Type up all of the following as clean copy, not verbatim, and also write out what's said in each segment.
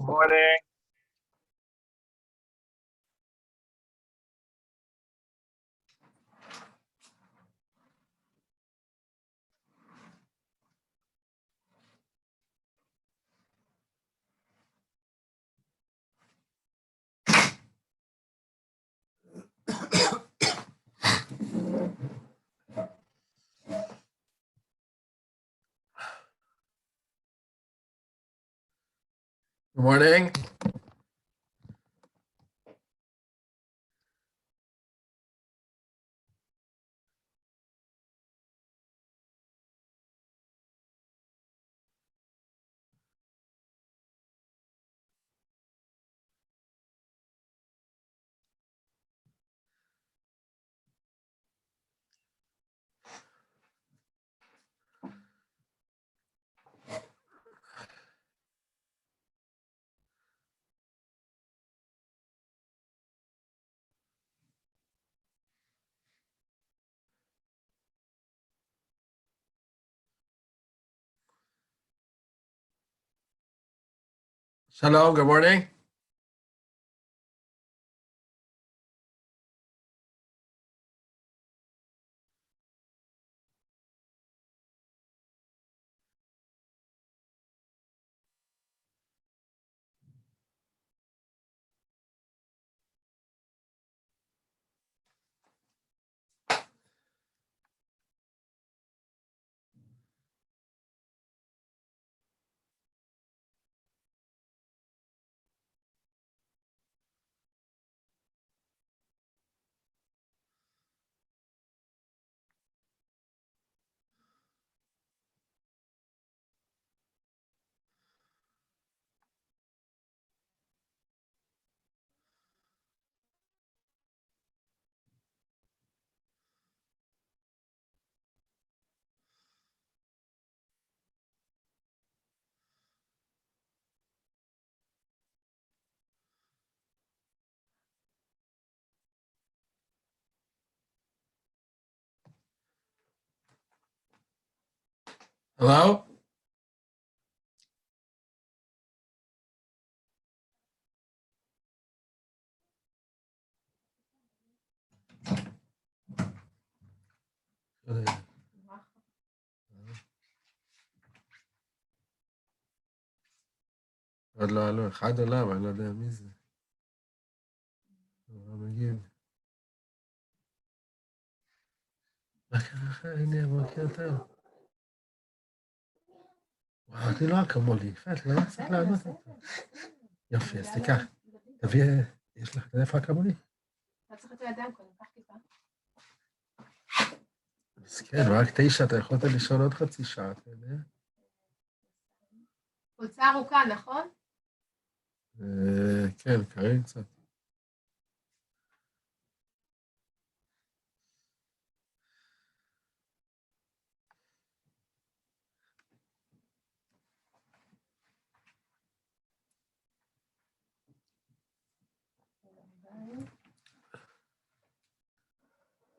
Morning. Good morning. Shalom, good morning. Hello? עוד לא עלו, אחד עולה, אבל אני לא יודע מי זה. הוא לא מגיב. מה קרה לך? הנה, בוקר טוב. וואו, אני לא אקמולי. יפעת, למה צריך לענות אותו? יופי, אז תיקח. תביא, יש לך, איפה אקמולי? אתה צריך את הידיים קודם, קח טיפה. מסכן, רק 9, אתה יכולת לישון עוד חצי שעה, אתה יודע? חולצה ארוכה, נכון? כן, קרים קצת.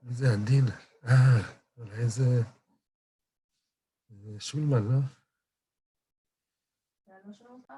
מי זה הדין? אולי איזה שולמן, לא? זה לא שומע אותך?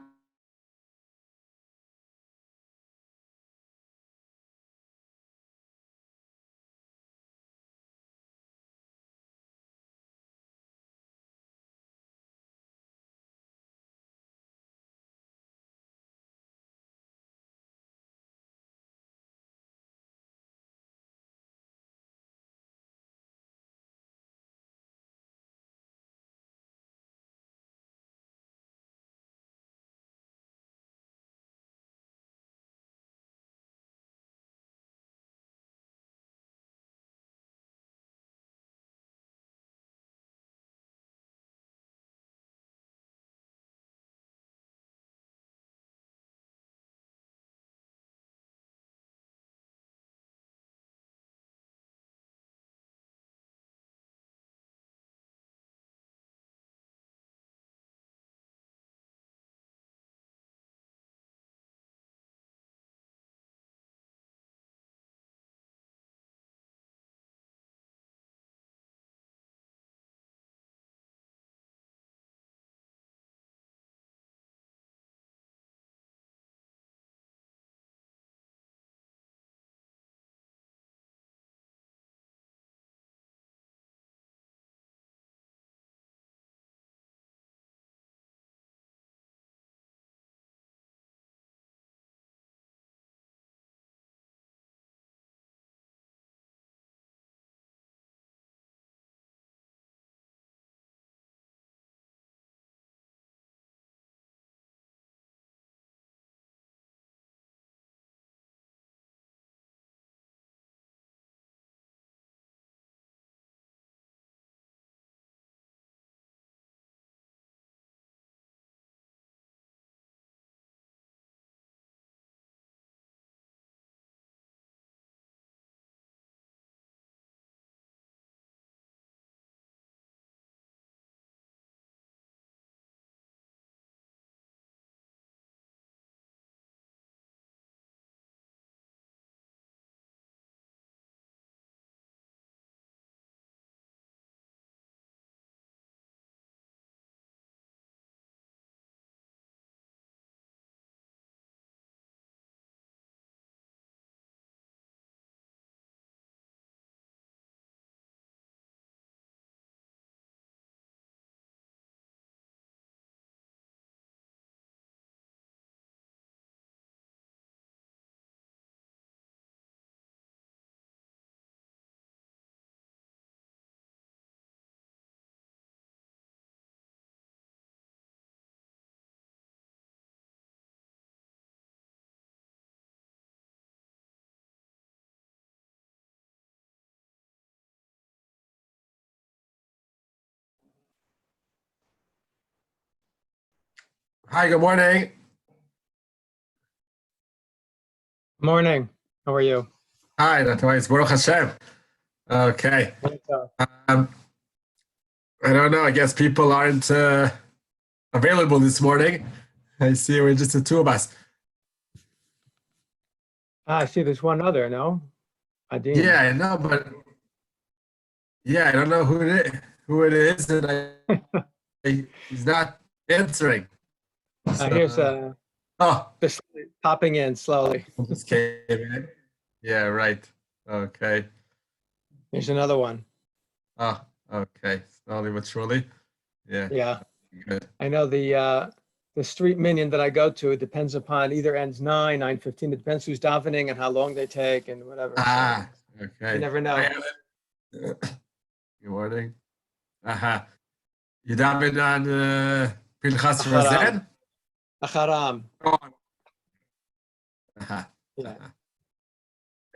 Hi, good morning. Morning. How are you? Hi, that's why it's Baruch Hashem. Okay. Um, I don't know. I guess people aren't available this morning. I see we're just the two of us. I see there's one other, no? Adin. Yeah, I know, but yeah, I don't know who it is, and he's not answering. Here's Oh, this popping in slowly. just came in. Yeah, right. Okay. Here's another one. Oh, okay. Slowly but surely. Yeah. Yeah. Good. I know the street minion that I go to, it depends upon either ends 9:15. It depends who's davening and how long they take and whatever. Ah, So okay. you never know. Good morning. Aha. You daven on Pinchas Razen? Acharam. Oh. Aha. Yeah.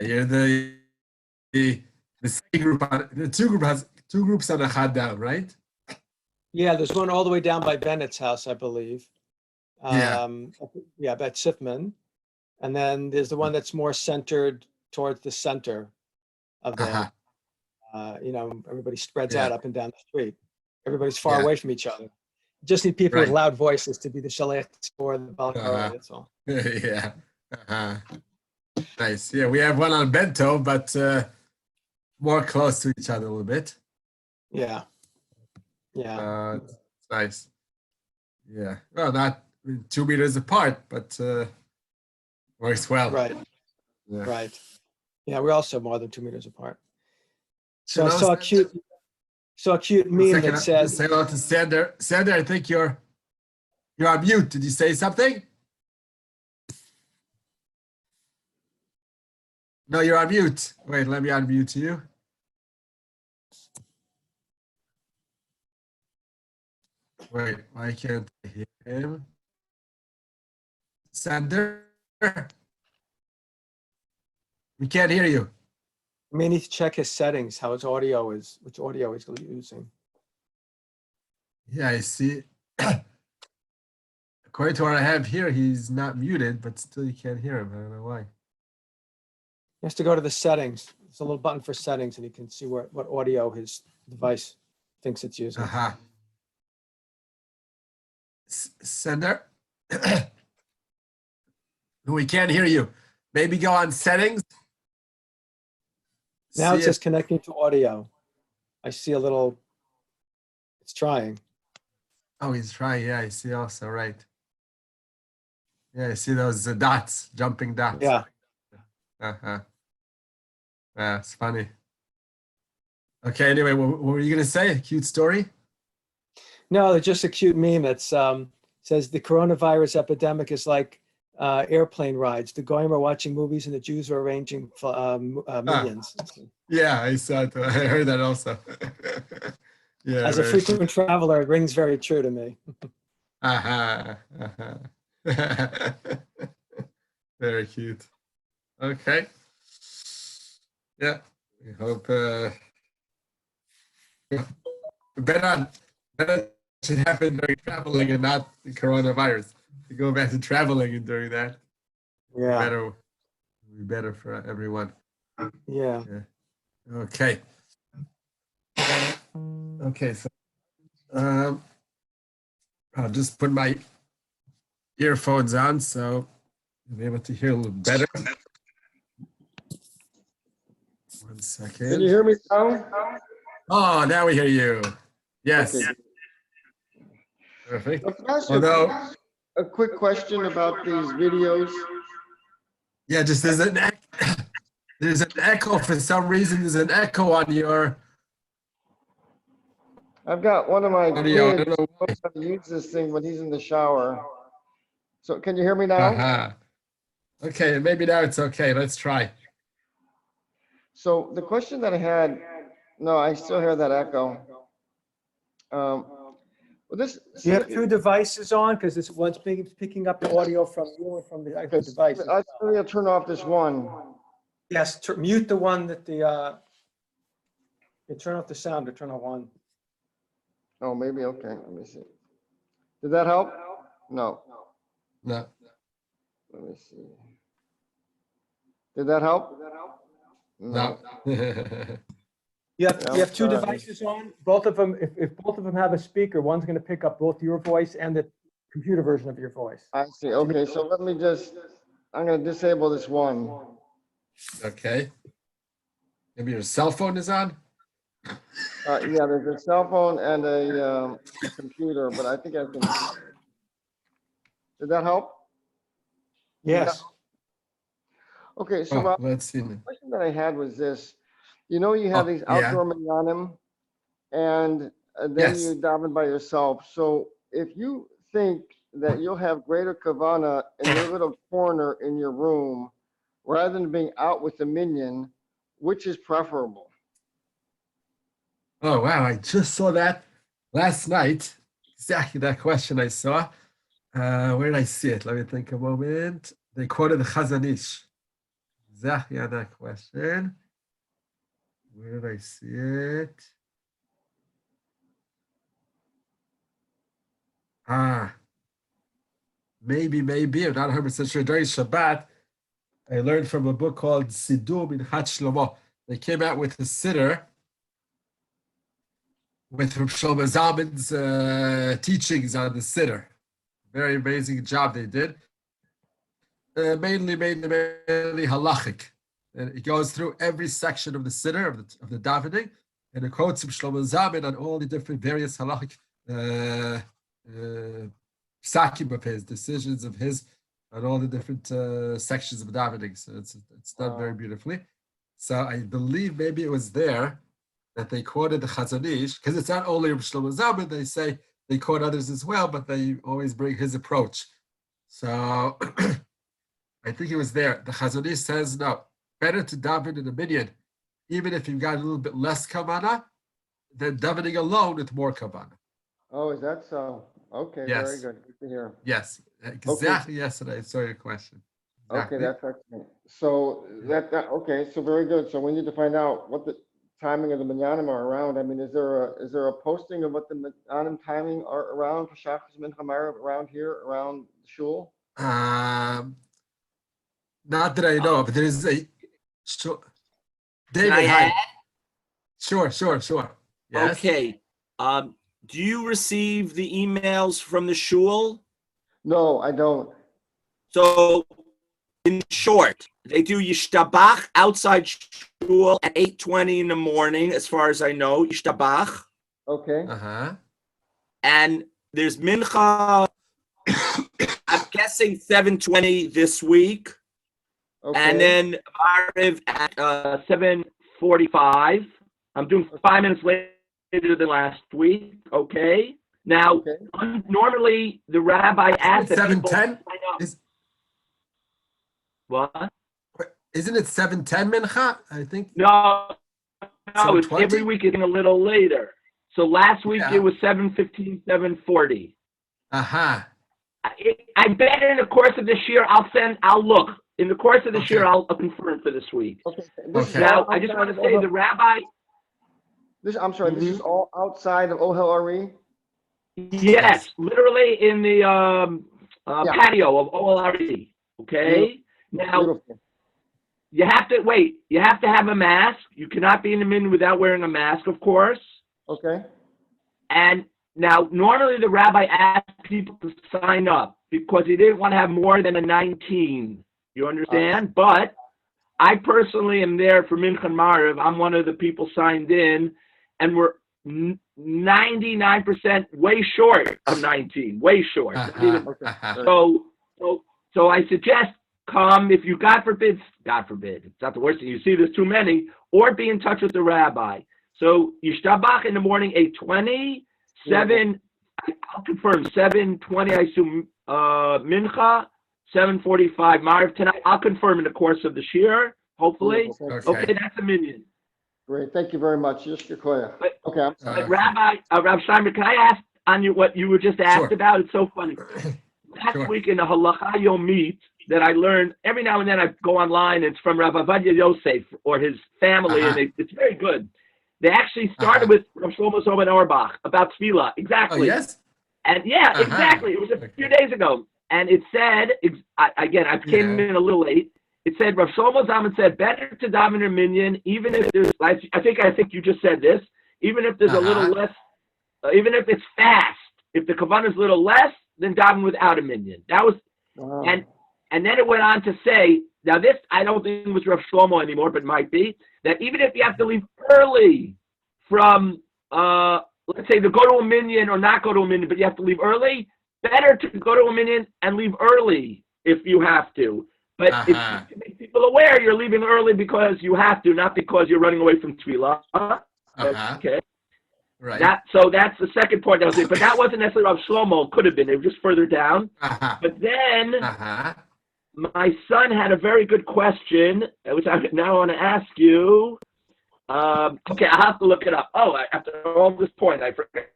You're the second group on the two groups on Achad down, right? Yeah, there's one all the way down by Bennett's house, I believe. Yeah. Yeah, Bet Sifman. And then there's the one that's more centered towards the center of the, everybody spreads out up and down the street. Everybody's far away from each other. Just need people with loud voices to be the shalech or the balkaroi, that's all. Yeah. Nice. Yeah, we have one on Bento, but more close to each other a little bit. Yeah. Yeah. It's nice. Yeah. Well, not 2 meters apart, but works well. Right. Yeah. Right. Yeah, we're also more than 2 meters apart. So I saw a cute meme that says, say hello to Sander. Sander, I think you're on mute. Did you say something? No, you're on mute. Wait, let me unmute you. Wait, why can't I hear him? Sander, we can't hear you. I mean, he needs to check his settings, how his audio is, which audio he's using. Yeah, I see. According to what I have here, he's not muted, but still you can't hear him. I don't know why. He has to go to the settings. There's a little button for settings, and he can see what audio his device thinks it's using. Aha. Sender, we can't hear you. Maybe go on settings. Now it says connecting to audio. I see a little, it's trying. Oh, he's trying. Yeah, I see also, right. Yeah, I see those dots, jumping dots. Yeah. Uh-huh. Yeah, it's funny. Okay, anyway, what were you going to say? A cute story? No, it's just a cute meme that says the coronavirus epidemic is like airplane rides. The Goyim are watching movies and the Jews are arranging minions. Yeah, I saw it. I heard that also. Yeah. As a frequent traveler, it rings very true to me. Very cute. Okay. Yeah. We hope better should happen during traveling and not the coronavirus. To go back to traveling and doing that. Yeah. Be better for everyone. Yeah. Okay. Okay, so I'll just put my earphones on so I'll be able to hear a little better. 1 second. Can you hear me now? Oh, now we hear you. Yes. Okay. Perfect. Can I ask Although, a quick question about these videos? yeah, just there's an echo for some reason. There's an echo on your I've got one of my audio. I kids don't know why. knows how to use this thing when he's in the shower. So can you hear me now? Uh-huh. Okay, maybe now it's okay. Let's try. So the question that I had, no, I still hear that echo. Well, this. You have two devices on because this one's picking up the audio from you and from the other device. I'll turn off this one. Yes, mute the one that you turn off the sound or turn on one. Oh, maybe, okay, let me see. Did that help? No. No. Let me see. Did that help? No. You have Yeah, you have two sorry. devices on. Both of them, if both of them have a speaker, one's going to pick up both your voice and the computer version of your voice. I see. Okay, so let me just, I'm gonna disable this one. Okay. Maybe your cell phone is on? Yeah, there's a cell phone and a computer, but I think I can. Did that help? Yes. Okay, so Oh, Rob, let's see. the question that I had was this. You know, you have Oh, these yeah. outdoor minyanim, and then Yes. you daven by yourself. So if you think that you'll have greater kavana in your little corner in your room, rather than being out with the minyan, which is preferable? Oh, wow. I just saw that last night. Exactly that question I saw. Where did I see it? Let me think a moment. They quoted the Chazon Ish. Exactly on that question. Where did I see it? Maybe, I'm not 100% sure. During Shabbat, I learned from a book called Sidur Min Hat Shlomo. They came out with a siddur with Shlomo Zalman's teachings on the siddur. Very amazing job they did. Mainly halachic. And it goes through every section of the siddur of the davening, and it quotes from Shlomo Zalman on all the different various halachic psakim of his, decisions of his, on all the different sections of davening. So it's done very beautifully. So I believe maybe it was there that they quoted the Chazon Ish, because it's not only Shlomo Zalman, they say they quote others as well, but they always bring his approach. So I think it was there. The Chazon Ish says, no, better to daven in a minyan, even if you've got a little bit less kavana, than davening alone with more kavana. Oh, is that so? Okay, Yes. very good. Good to hear. Yes, exactly. Yesterday I saw your question. Exactly. Okay, that's excellent. So okay, so very good. So we need to find out what the timing of the minyanim are around. I mean, is there a posting of what the minyanim timing are around for Shachris Mincha Ma'ariv around here, around shul? Not that I know of, but there is a sure. David, Can I hi. add? Sure. Yes. Okay. Do you receive the emails from the shul? No, I don't. So, in short, they do yishtabach outside shul at 8:20 in the morning, as far as I know, yishtabach. Okay. And there's mincha, I'm guessing 7:20 this week. Okay. And then Ma'ariv at 7:45. I'm doing 5 minutes later than last week. Okay. Now, Okay. normally the rabbi asked that people 7:10? sign up. What? Isn't it 7:10 mincha? I think. No, it's 7:20? every week it's a little later. So last week Yeah. it was 7:15, 7:40. I bet in the course of this year I'll look. In the course of this year, I'll confirm for this week. Okay. Okay. Now, I just want to say the rabbi. I'm sorry. This is all outside of Ohel Ari. Yes, literally in the patio of OLRE. Okay. Now, Beautiful. you have to wait. You have to have a mask. You cannot be in the minyan without wearing a mask, of course. Okay. And now, normally the rabbi asked people to sign up because he didn't want to have more than a 19. You understand? But I personally am there for Mincha Ma'ariv. I'm one of the people signed in, and we're 99% way short of 19. Way short. So I suggest come if you, God forbid, it's not the worst thing. You see there's too many, or be in touch with the rabbi. So Yishtabach in the morning, 8:20, 7, I'll confirm, 7:20, I assume, Mincha, 7:45 Ma'ariv tonight. I'll confirm in the course of the year, hopefully. Okay, that's a minyan. Great. Thank you very much. Okay. I'm sorry. But Rabbi Steinberg, can I ask on you what you were just asked about? It's so funny. Last week in the Halacha Yomit that I learned, every now and then I go online, it's from Rabbi Vadia Yosef or his family, and it's very good. They actually started with Rav Shlomo Zalman Auerbach about Tefilla. Exactly. Oh, yes? And yeah, Uh-huh. exactly. It was a few days ago. And it said, again, I came in a little late. It said, Rav Shlomo Zalman said, better to daven a minyan, even if there's, I think you just said this, even if there's a little less, even if it's fast. If the kavanah is a little less, then daven without a minyan. That was, and then it went on to say, now this, I don't think it was Rav Shlomo anymore, but might be, that even if you have to leave early from, let's say, to go to a minyan or not go to a minyan, but you have to leave early, better to go to a minyan and leave early if you have to. But if to make people aware, you're leaving early because you have to, not because you're running away from Tefilla. Okay. Right. So that's the second point I was saying. But that wasn't necessarily Rav Shlomo. Could have been. It was just further down. But then my son had a very good question, which I now want to ask you. Okay, I'll have to look it up. Oh, after all this point, I forgot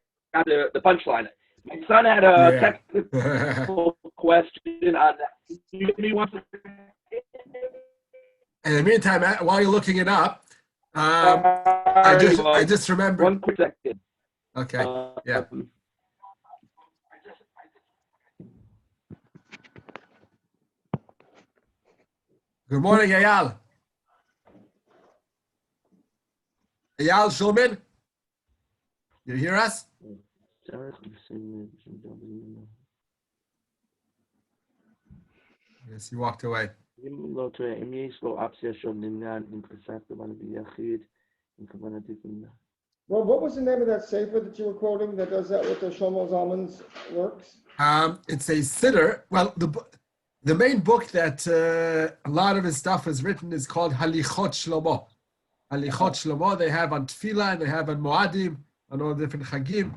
the punchline. My son had a technical question on that. You give me one second. In the meantime, while you're looking it up, I just remembered. One quick second. Okay. Yeah. Good morning, Eyal. Eyal Shulman, you hear us? Yes, he walked away. Well, what was the name of that sefer that you were quoting that does that with the Shlomo Zalman's works? It's a siddur. Well, the main book that a lot of his stuff is written is called Halichot Shlomo. Halichot Shlomo, they have on Tefilla and they have on Moadim, on all the different Chagim.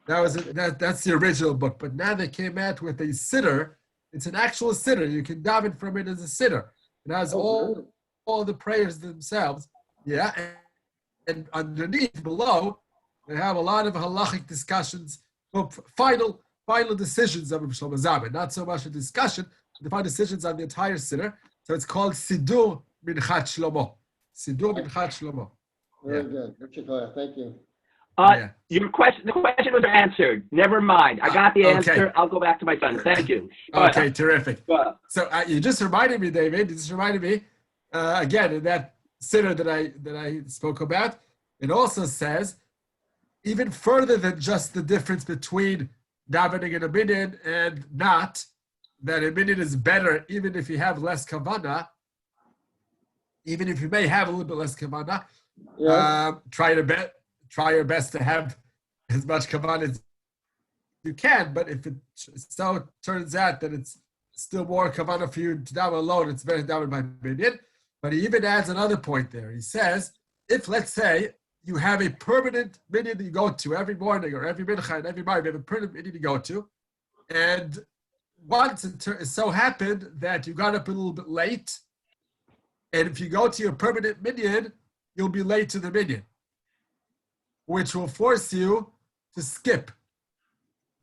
That's the original book. But now they came out with a siddur. It's an actual siddur. You can daven from it as a siddur. It has all the prayers themselves. Yeah. And underneath, below, they have a lot of halachic discussions, final decisions of Shlomo Zalman. Not so much a discussion, but the final decisions on the entire siddur. So it's called Sidur Minchat Shlomo. Sidur Minchat Shlomo. Very good. Thank you. The question was answered. Never mind. I got the answer. I'll go back to my son. Thank you. Okay, terrific. So you just reminded me, David. You just reminded me again in that siddur that I spoke about. It also says even further than just the difference between davening in a minyan and not, that a minyan is better even if you have less kavanah. Even if you may have a little bit less kavanah, try your best to have as much kavanah as you can. But if it so turns out that it's still more kavanah for you to daven alone, it's better to daven by minyan. But he even adds another point there. He says, if let's say you have a permanent minyan that you go to every morning or every mincha and every morning, you have a permanent minyan to go to, and once it so happened that you got up a little bit late, and if you go to your permanent minyan, you'll be late to the minyan, which will force you to skip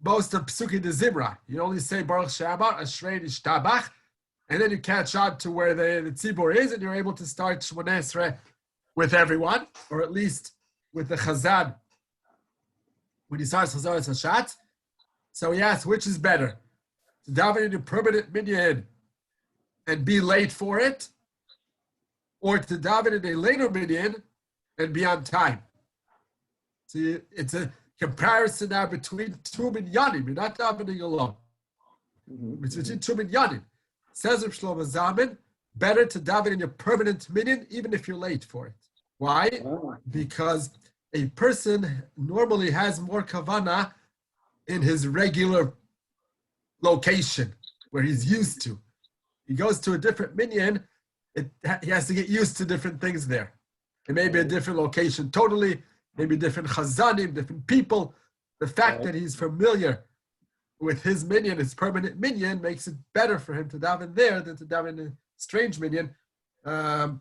most of Psuki de Zimra. You only say Baruch Shabbat, Ashrei Nishtabach, and then you catch on to where the tzibur is, and you're able to start Shmoneh Esrei with everyone, or at least with the Chazan when he starts Chazar Hashat. So he asks, which is better, to daven in a permanent minyan and be late for it, or to daven in a later minyan and be on time? So it's a comparison now between two minyanim. You're not davening alone. It's between two minyanim. Says Rav Shlomo Zalman, better to daven in your permanent minyan even if you're late for it. Why? Because a person normally has more kavanah in his regular location where he's used to. He goes to a different minyan, he has to get used to different things there. It may be a different location totally, maybe different chazanim, different people. The fact that he's familiar with his minyan, his permanent minyan, makes it better for him to daven there than to daven in a strange minyan, a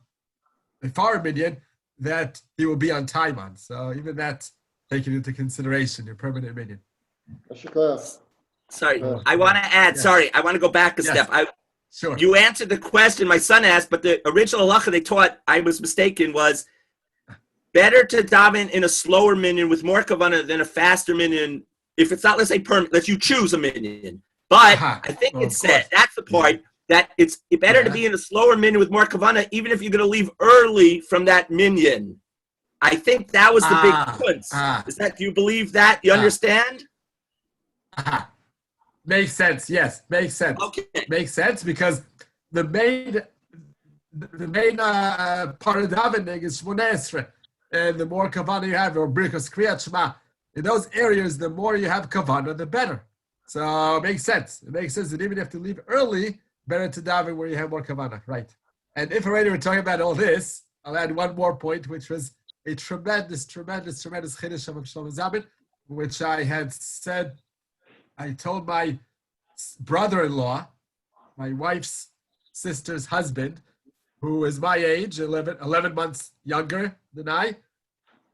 far minyan, that he will be on time on. So even that's taken into consideration, your permanent minyan. Sorry, I want to add, I want to go back a step. Sure. You answered the question my son asked, but the original halacha they taught, I was mistaken, was better to daven in a slower minyan with more kavanah than a faster minyan if it's not, let's say, permanent, let's you choose a minyan. But I think Well, it of said, course. that's the part, that it's better to be in a slower minyan with more kavanah, even if you're going to leave early from that minyan. I think that was the big kunz. Is that, do you believe that? You understand? Makes sense. Yes, makes sense. Okay. Makes sense because the main part of davening is Shmoneh Esrei, and the more kavanah you have, or Birkas Kriyat Shema, in those areas, the more you have kavanah, the better. So it makes sense. It makes sense that even if you have to leave early, better to daven where you have more kavanah, right? And if already we're talking about all this, I'll add one more point, which was a tremendous chiddush of Shlomo Zalman, which I had said. I told my brother-in-law, my wife's sister's husband, who is my age, 11 months younger than I.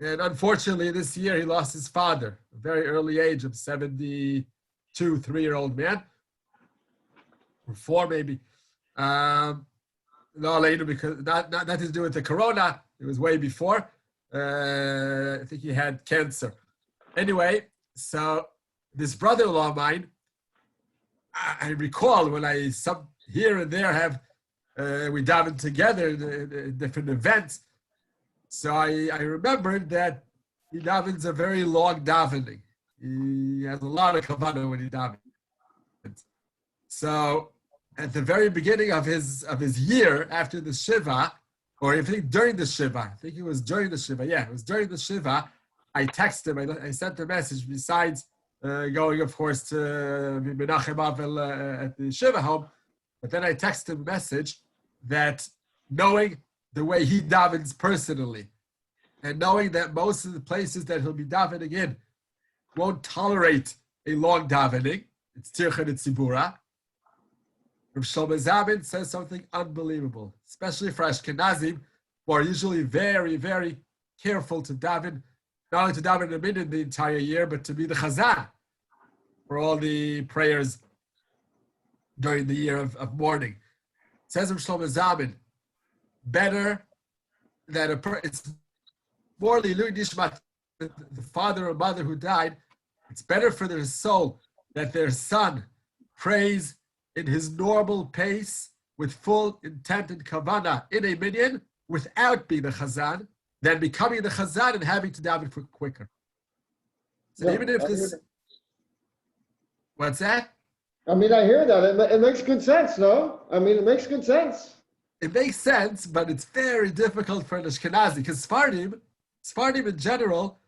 And unfortunately, this year he lost his father, a very early age of 72, 3-year-old man, or 4 maybe. No, later, because not to do with the corona, it was way before. I think he had cancer. Anyway, so this brother-in-law of mine, I recall when I some here and there have we daven together in different events. So I remembered that he davens a very long davening. He has a lot of kavanah when he davens. So at the very beginning of his year after the Shiva, or I think during the Shiva, I think it was during the Shiva. Yeah, it was during the Shiva. I texted him. I sent a message besides going, of course, to Menachem Avel at the Shiva home. But then I texted him a message that knowing the way he davens personally, and knowing that most of the places that he'll be davening in won't tolerate a long davening, it's Tircha and Tzibura. Rav Shlomo Zalman says something unbelievable, especially for Ashkenazim, who are usually very, very careful to daven, not only to daven a minute the entire year, but to be the chazan for all the prayers during the year of mourning. Says Rav Shlomo Zalman, better that it's more Lilu Nishmat, the father or mother who died, it's better for their soul that their son prays in his normal pace with full intent and kavanah in a minyan without being the chazan than becoming the chazan and having to daven for quicker. So even if this, what's that? I mean, I hear that. It makes good sense, no? I mean, it makes good sense. It makes sense, but it's very difficult for an Ashkenazi because Sephardim in general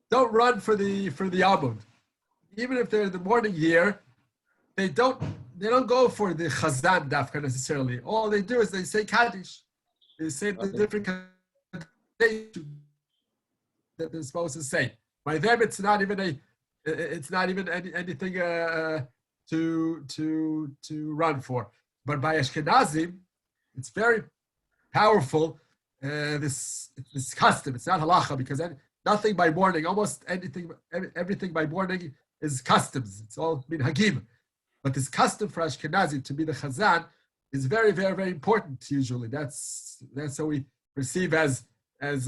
don't run for the Amud. Even if they're in the morning here, they don't go for the Chazan dafka necessarily. All they do is they say Kaddish. They say the different Kaddish that they're supposed to say. By them, it's not even anything to run for. But by Ashkenazim, it's very powerful. This custom. It's not halacha because nothing by morning, almost everything by morning is customs. It's all minhagim. But this custom for Ashkenazi to be the chazan is very, very, very important. Usually, that's what we perceive as one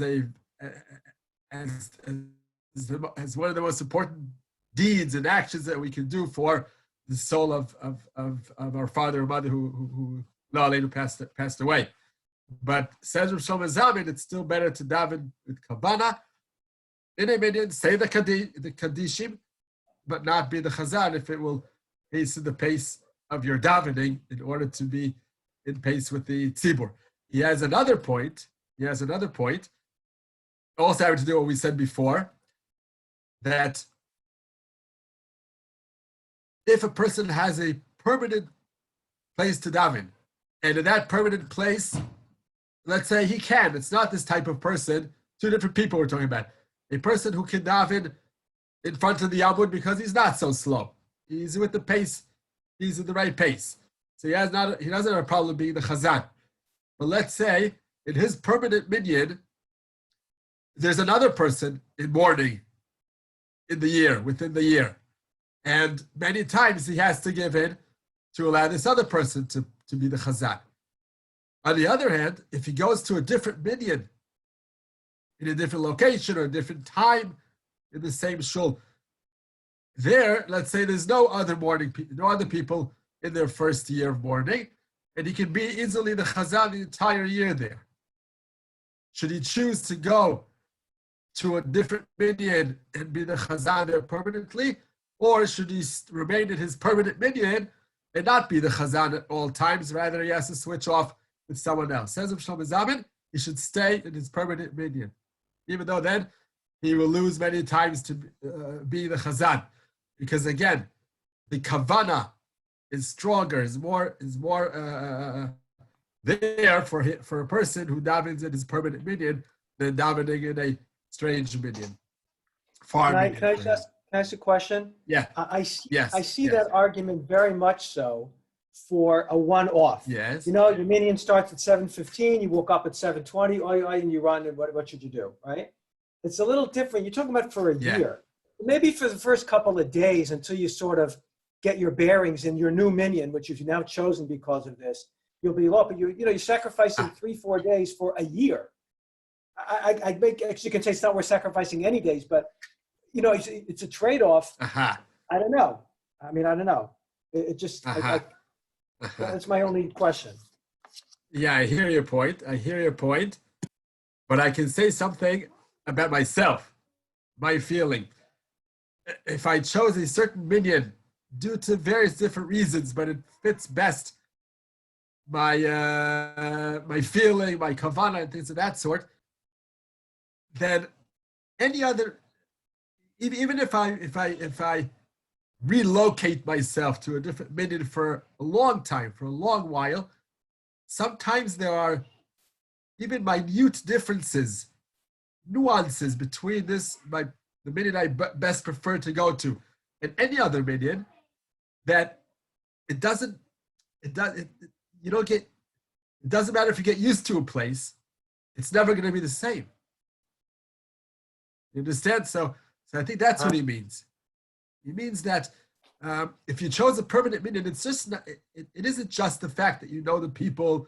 of the most important deeds and actions that we can do for the soul of our father or mother who passed away. But says Rav Shlomo Zalman, it's still better to daven with kavanah in a minyan, say the kaddishim, but not be the chazan if it will hasten the pace of your davening in order to be in pace with the tzibur. He has another point, also having to do what we said before, that if a person has a permanent place to daven, and in that permanent place, let's say it's not this type of person, 2 different people we're talking about. A person who can daven in front of the Amud because he's not so slow. He's with the pace, he's in the right pace. So he doesn't have a problem being the chazan. But let's say in his permanent minyan, there's another person in mourning within the year. And many times he has to give in to allow this other person to be the chazan. On the other hand, if he goes to a different minyan, in a different location or a different time in the same shul, there, let's say there's no other people in their first year of mourning, and he can be easily the chazan the entire year there. Should he choose to go to a different minyan and be the chazan there permanently, or should he remain in his permanent minyan and not be the chazan at all times? Rather, he has to switch off with someone else. Says Shlomo Zalman, he should stay in his permanent minyan, even though then he will lose many times to be the chazan, because again, the kavana is stronger, is more there for a person who davens in his permanent minyan than davening in a strange minyan. Can I ask a question? Yeah. I see that argument very much so for a one-off. Yes. You know, your minyan starts at 7:15, you woke up at 7:20, and you run, and what should you do, right? It's a little different. You're talking about for a year. Maybe for the first couple of days until you sort of get your bearings in your new minyan, which you've now chosen because of this, you'll be low. But you're sacrificing 3-4 days for a year. I actually you can say it's not worth sacrificing any days, but it's a trade-off. I don't know. I don't know. It just that's my only question. Yeah, I hear your point. But I can say something about myself, my feeling. If I chose a certain minyan due to various different reasons, but it fits best my feeling, my kavana, and things of that sort, then any other, even if I relocate myself to a different minyan for a long time, for a long while, sometimes there are even minute differences, nuances between the minyan I best prefer to go to and any other minyan, that it doesn't matter if you get used to a place, it's never going to be the same. You understand? So I think that's what he means. He means that if you chose a permanent minyan, it's just not, it isn't just the fact that you know the people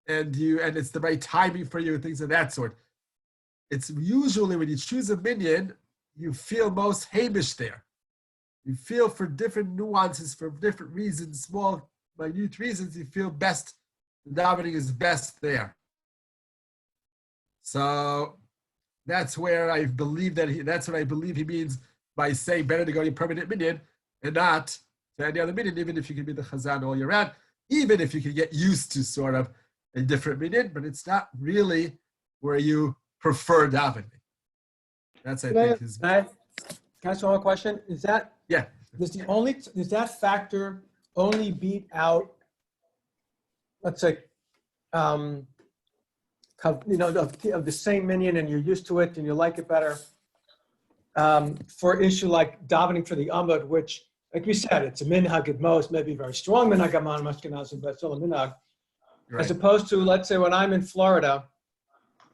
and it's the right timing for you and things of that sort. It's usually when you choose a minyan, you feel most hamish there. You feel for different nuances, for different reasons, small, minute reasons, you feel best. The davening is best there. So that's where I believe that's what I believe he means by saying better to go to your permanent minyan and not to any other minyan, even if you can be the chazan all year round, even if you can get used to sort of a different minyan, but it's not really where you prefer davening. That's, I think, his. Can I ask one more question? Is that, does that factor only beat out, let's say, of the same minyan and you're used to it and you like it better, for an issue like davening for the Amud, which, like you said, it's a minhag at most, maybe a very strong minhag among Ashkenazim, but still a minhag. Right. As opposed to, let's say, when I'm in Florida,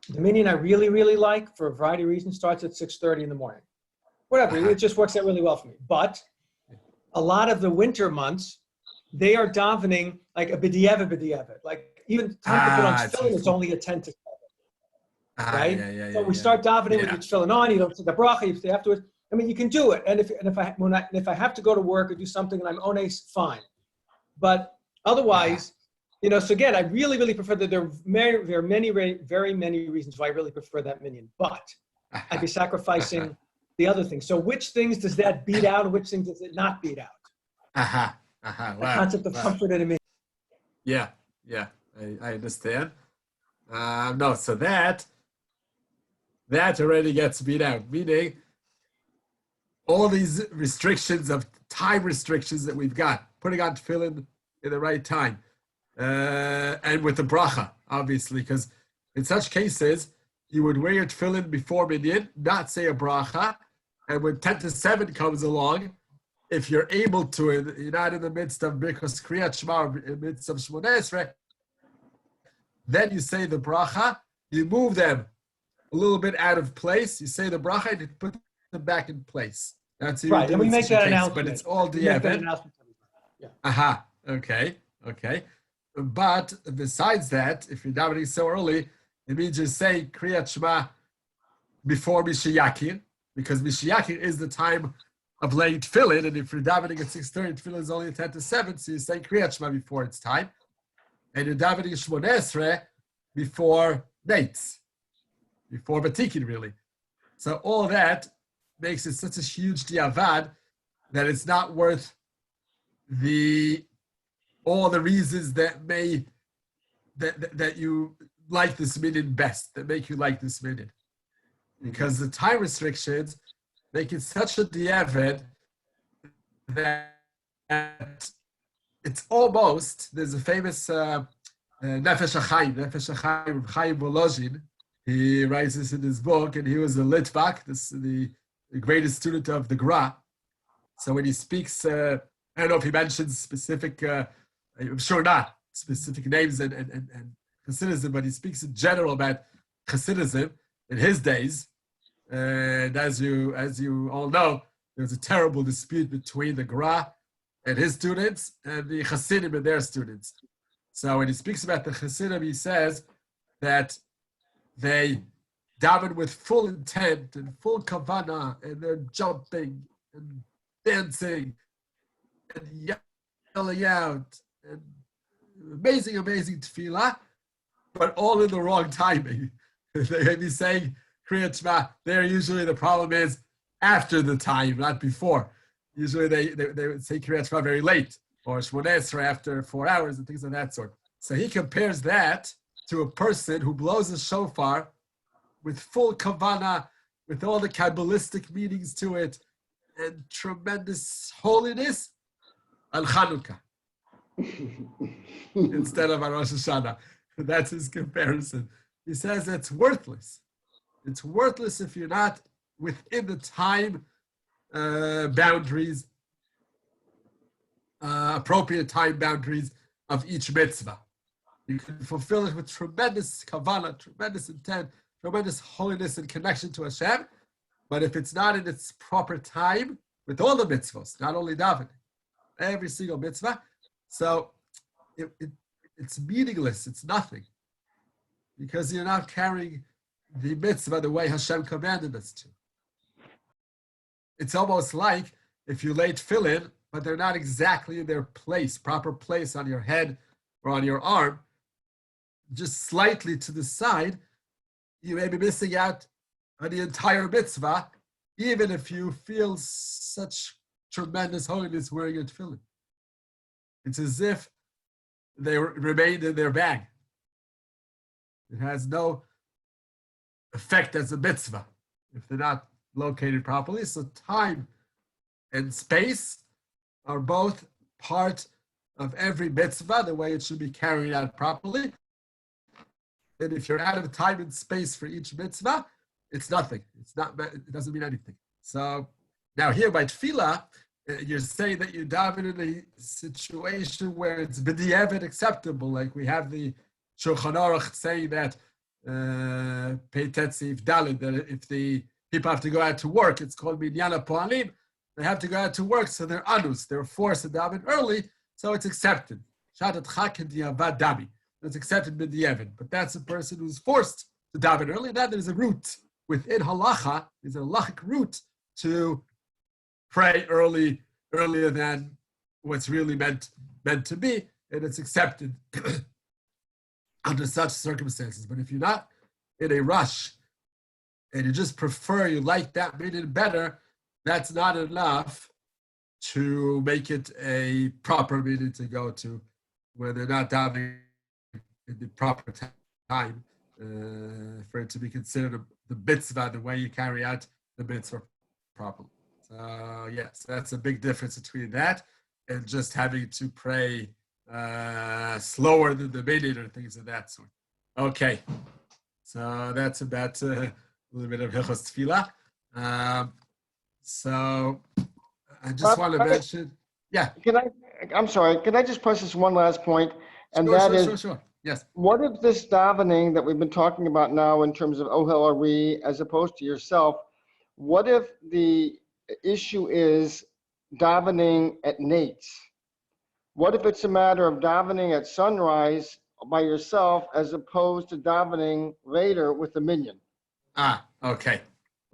the minyan I really, really like, for a variety of reasons, starts at 6:30 in the morning. Whatever, it just works out really well for me. But a lot of the winter months, they are davening like a b'diavad. Like even time to put on tefillin, it's only a 10 to 7. Right? So we start davening with your tefillin on, you don't say the bracha, you stay afterwards. I mean, you can do it. And if I have to go to work or do something and I'm ones, fine. But otherwise, so again, I really, really prefer that there are many, very many reasons why I really prefer that minyan. But I'd be sacrificing the other things. So which things does that beat out and which things does it not beat out? The concept of comfort in a minyan. Yeah, I understand. No, so that already gets beat out, meaning all these restrictions of time restrictions that we've got, putting on tefillin in the right time, and with the bracha, obviously, because in such cases, you would wear your tefillin before minyan, not say a bracha, and when 10 to 7 comes along, if you're able to, and you're not in the midst of Birkas Kriyat Shema, in the midst of Shmoneh Esrei, then you say the bracha, you move them a little bit out of place, you say the bracha, and you put them back in place. That's right, and we make that announcement. But it's all diavad. Okay. But besides that, if you're davening so early, it means you say Kriyat Shema before Mishiyakir, because Mishiyakir is the time of laying tefillin, and if you're davening at 6:30, tefillin is only at 10 to 7, so you're saying Kriyat Shema before it's time, and you're davening Shmoneh Esrei before dates, before Batikin, really. So all that makes it such a huge diavad that it's not worth all the reasons that you like this minyan best, that make you like this minyan. Because the time restrictions make it such a diavad that it's almost, there's a famous Nefesh HaChaim, Chaim Volozhin. He writes this in his book, and he was a Litvak, the greatest student of the Gra. So when he speaks, I don't know if he mentions specific, I'm sure not, specific names and Hasidism, but he speaks in general about Hasidism in his days. And as you all know, there was a terrible dispute between the Gra and his students and the Hasidim and their students. So when he speaks about the Hasidim, he says that they daven with full intent and full kavana, and they're jumping and dancing and yelling out and amazing tefillah, but all in the wrong timing. They may be saying Kriyat Shema. There usually the problem is after the time, not before. Usually they would say Kriyat Shema very late, or Shmoneh Esrei after 4 hours and things of that sort. So he compares that to a person who blows a shofar with full kavana, with all the Kabbalistic meanings to it, and tremendous holiness on Chanukah instead of on Rosh Hashanah. That's his comparison. He says it's worthless. It's worthless if you're not within the time boundaries, appropriate time boundaries of each mitzvah. You can fulfill it with tremendous kavanah, tremendous intent, tremendous holiness and connection to Hashem. But if it's not in its proper time, with all the mitzvahs, not only davening, every single mitzvah, so it's meaningless. It's nothing, because you're not carrying the mitzvah the way Hashem commanded us to. It's almost like if you lay tefillin, but they're not exactly in their place, proper place on your head or on your arm, just slightly to the side, you may be missing out on the entire mitzvah, even if you feel such tremendous holiness wearing your tefillin. It's as if they remained in their bag. It has no effect as a mitzvah if they're not located properly. So time and space are both part of every mitzvah, the way it should be carried out properly. And if you're out of time and space for each mitzvah, it's nothing. It doesn't mean anything. So now here by Tefilla, you're saying that you daven in a situation where it's b'diavad acceptable, like we have the Shulchan Aruch saying that Peitetziv Dalid, that if the people have to go out to work, it's called Minyana Po'alim. They have to go out to work, so they're anus. They're forced to daven early, so it's accepted. Shatat Chak Diavad Dami. It's accepted b'diavad. But that's a person who's forced to daven early. Now there's a route within halacha. There's a halachic route to pray earlier than what's really meant to be, and it's accepted under such circumstances. But if you're not in a rush and you just prefer, you like that minyan better, that's not enough to make it a proper minyan to go to, where they're not davening in the proper time for it to be considered the mitzvah, the way you carry out the mitzvah properly. So yes, that's a big difference between that and just having to pray slower than the minyan or things of that sort. Okay, so that's about a little bit of Hilchos Tefillah. So I just want to mention, yeah. I'm sorry, can I just press this one last point? And Sure. Yes. What if this davening that we've been talking about now in terms of Ohel Ari as opposed to yourself, what if the issue is davening at nates? What if it's a matter of davening at sunrise by yourself as opposed to davening later with the minyan? Okay,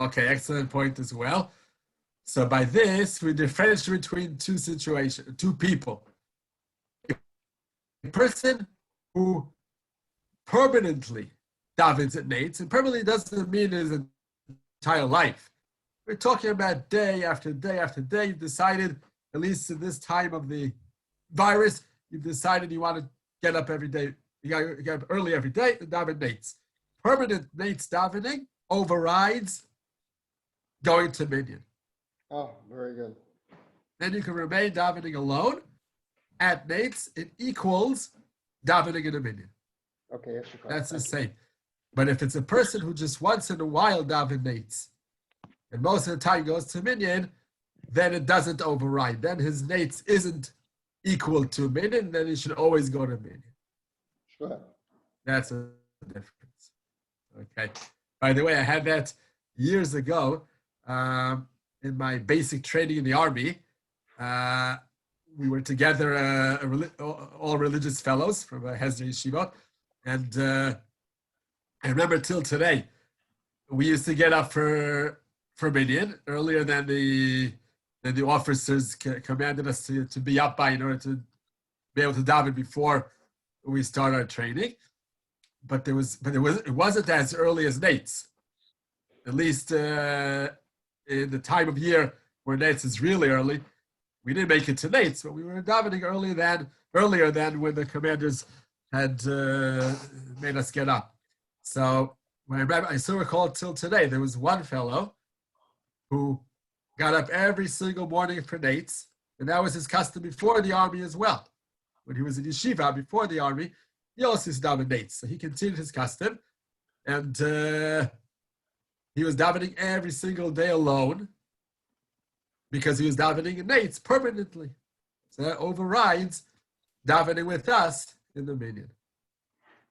excellent point as well. So by this, we differentiate between two situations, two people. A person who permanently davens at nates, and permanently doesn't mean his entire life. We're talking about day after day after day. You've decided, at least in this time of the virus, you've decided you want to get up every day. You got to get up early every day and daven nates. Permanent nates davening overrides going to minyan. Oh, very good. Then you can remain davening alone at nates. It equals davening in a minyan. Okay, That's the same. But if it's a person who just once in a while daven nates, and most of the time goes to minyan, then it doesn't override. Then his nates isn't equal to minyan, then he should always go to minyan. Sure. That's a difference. Okay. By the way, I had that years ago in my basic training in the army. We were together, all religious fellows from a Hesder Yeshiva, and I remember till today, we used to get up for minyan earlier than the officers commanded us to be up by in order to be able to daven before we start our training. But it wasn't as early as nates. At least in the time of year where nates is really early, we didn't make it to nates, but we were davening earlier than when the commanders had made us get up. So I still recall till today, there was one fellow who got up every single morning for nates, and that was his custom before the army as well. When he was in yeshiva before the army, he also used to daven nates. So he continued his custom, and he was davening every single day alone because he was davening in nates permanently. So that overrides davening with us in the minyan.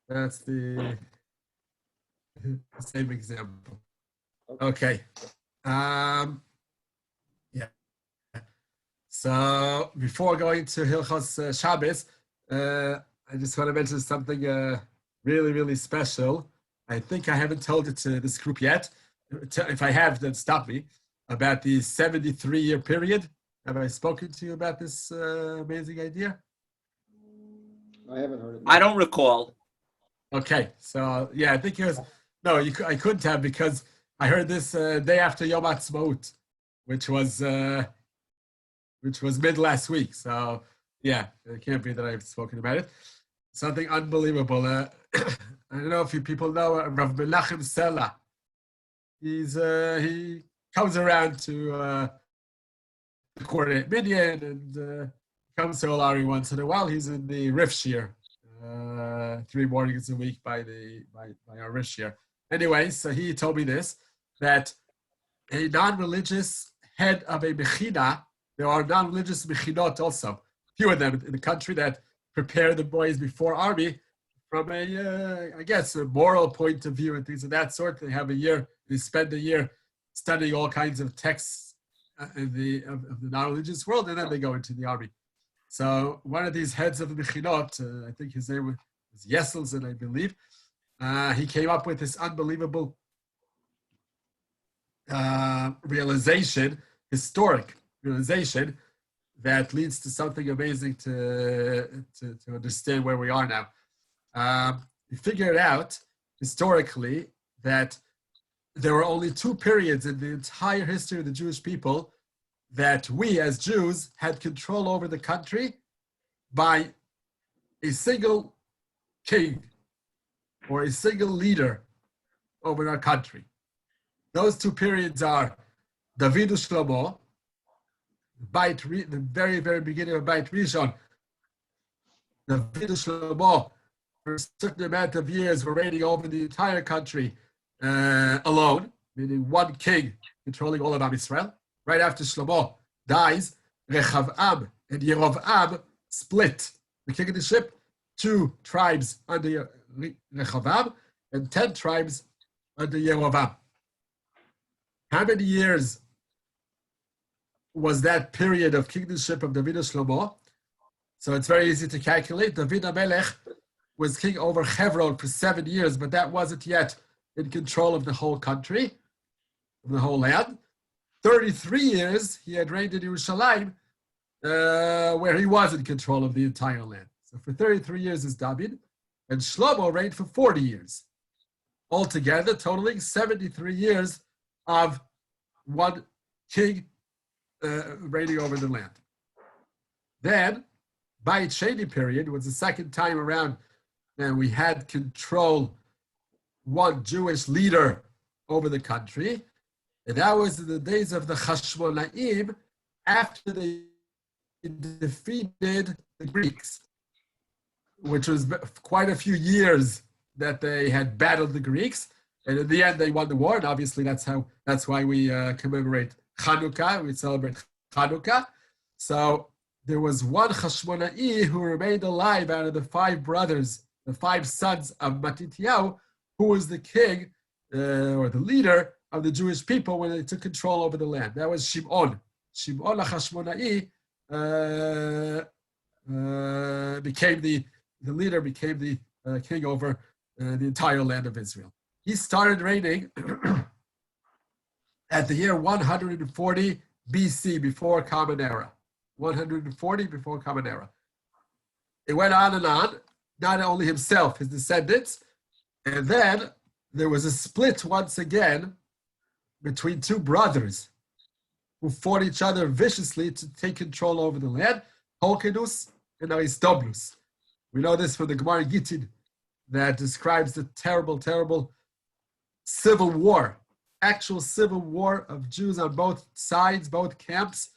That's the same example. Okay. Yeah. So before going to Hilchos Shabbos, I just want to mention something really, really special. I think I haven't told it to this group yet. If I have, then stop me. About the 73-year period. Have I spoken to you about this amazing idea? I haven't heard it. I don't recall. Okay, so yeah, I think it was, no, I couldn't have, because I heard this day after Yom Ha'atzmaut, which was mid last week. So yeah, it can't be that I've spoken about it. Something unbelievable. I don't know if you people know Rav Menachem Sela. He comes around to coordinate minyan and comes to Olari once in a while. He's in the Rif Shir, 3 mornings a week by our Rif Shir. Anyway, so he told me this, that a non-religious head of a mechina, there are non-religious mechinot also, few of them in the country, that prepare the boys before army from I guess, a moral point of view and things of that sort. They have a year, they spend a year studying all kinds of texts of the non-religious world, and then they go into the army. So one of these heads of the mechinot, I think his name was Yeselson, I believe, he came up with this unbelievable historic realization that leads to something amazing to understand where we are now. We figured out historically that there were only 2 periods in the entire history of the Jewish people that we as Jews had control over the country by a single king or a single leader over our country. Those 2 periods are David Shlomo, the very, very beginning of Beit Rishon. David Shlomo, for a certain amount of years, were reigning over the entire country alone, meaning one king controlling all of Am Yisrael. Right after Shlomo dies, Rechavam and Yerovam split the kingdomship, 2 tribes under Rechavam and 10 tribes under Yerovam. How many years was that period of kingdomship of David Shlomo? So it's very easy to calculate. David HaMelech was king over Hebron for 7 years, but that wasn't yet in control of the whole country, of the whole land. 33 years, he had reigned in Yerushalayim, where he was in control of the entire land. So for 33 years is David, and Shlomo reigned for 40 years. Altogether, totaling 73 years of one king reigning over the land. Then, Bayit Sheni period was the second time around, and we had control, one Jewish leader over the country, and that was in the days of the Chashmonaim, after they defeated the Greeks, which was quite a few years that they had battled the Greeks, and in the end they won the war. And obviously that's why we commemorate Chanukah. We celebrate Chanukah. So there was one Chashmona'i who remained alive out of the 5 brothers, the 5 sons of Matityahu, who was the king or the leader of the Jewish people when they took control over the land. That was Shimon. Shimon HaChashmona'i became the leader, became the king over the entire land of Israel. He started reigning at the year 140 BC, before Common Era. 140 before Common Era. It went on and on, not only himself, his descendants, and then there was a split once again between 2 brothers who fought each other viciously to take control over the land, Holkenus and Aristoblus. We know this from the Gemara Gittin that describes the terrible, terrible civil war, actual civil war of Jews on both sides, both camps,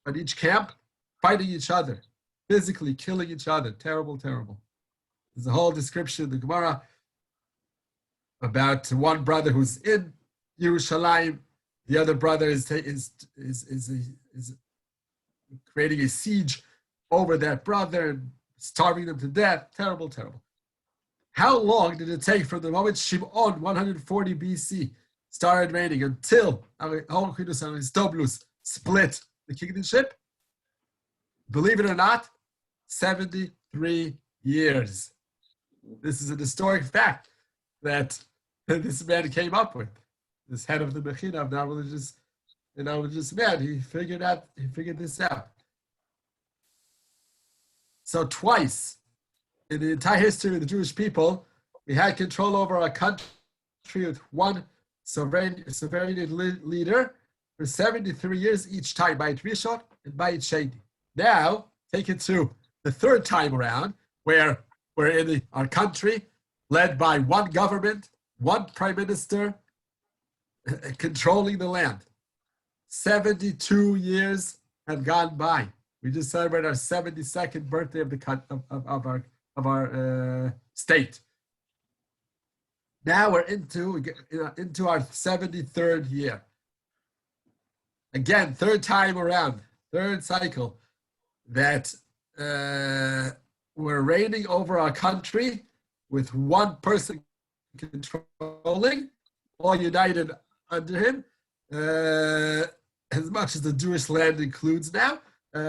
on each camp, fighting each other, physically killing each other. Terrible, terrible. There's a whole description in the Gemara about one brother who's in Yerushalayim, the other brother is creating a siege over that brother and starving them to death. Terrible, terrible. How long did it take from the moment Shimon, 140 BC, started reigning until Holkinus and Aristoblus split the kingdomship? Believe it or not, 73 years. This is an historic fact that this man came up with. This head of the Mechina of non-religious man, he figured this out. So twice in the entire history of the Jewish people, we had control over our country with one sovereign leader for 73 years each time, Bayit Rishon and Bayit Sheni. Now, take it to the third time around, where we're in our country led by one government, one prime minister, controlling the land. 72 years have gone by. We just celebrated our 72nd birthday of our state. Now we're into our 73rd year. Again, third time around, third cycle, that we're reigning over our country with one person controlling, all united under him, as much as the Jewish land includes now,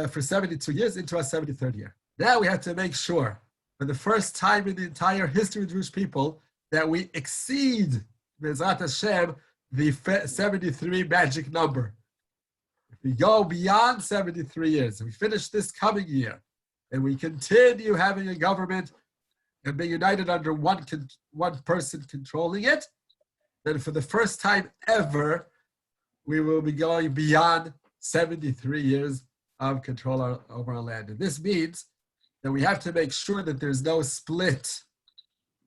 for 72 years into our 73rd year. Now we have to make sure, for the first time in the entire history of Jewish people, that we exceed, Be'ezrat Hashem, the 73 magic number. If we go beyond 73 years, we finish this coming year, and we continue having a government and being united under one person controlling it, then for the first time ever, we will be going beyond 73 years of control over our land. And this means that we have to make sure that there's no split,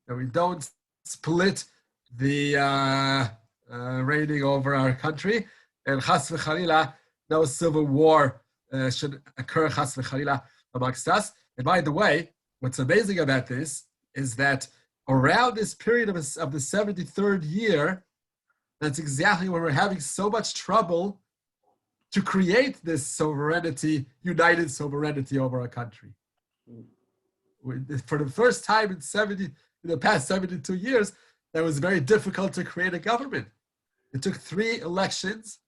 that we don't split the reigning over our country, and chas v'chalila, no civil war should occur chas v'chalila amongst us. And by the way, what's amazing about this is that around this period of the 73rd year, that's exactly when we're having so much trouble to create this sovereignty, united sovereignty over our country. For the first time in the past 72 years, that was very difficult to create a government. It took 3 elections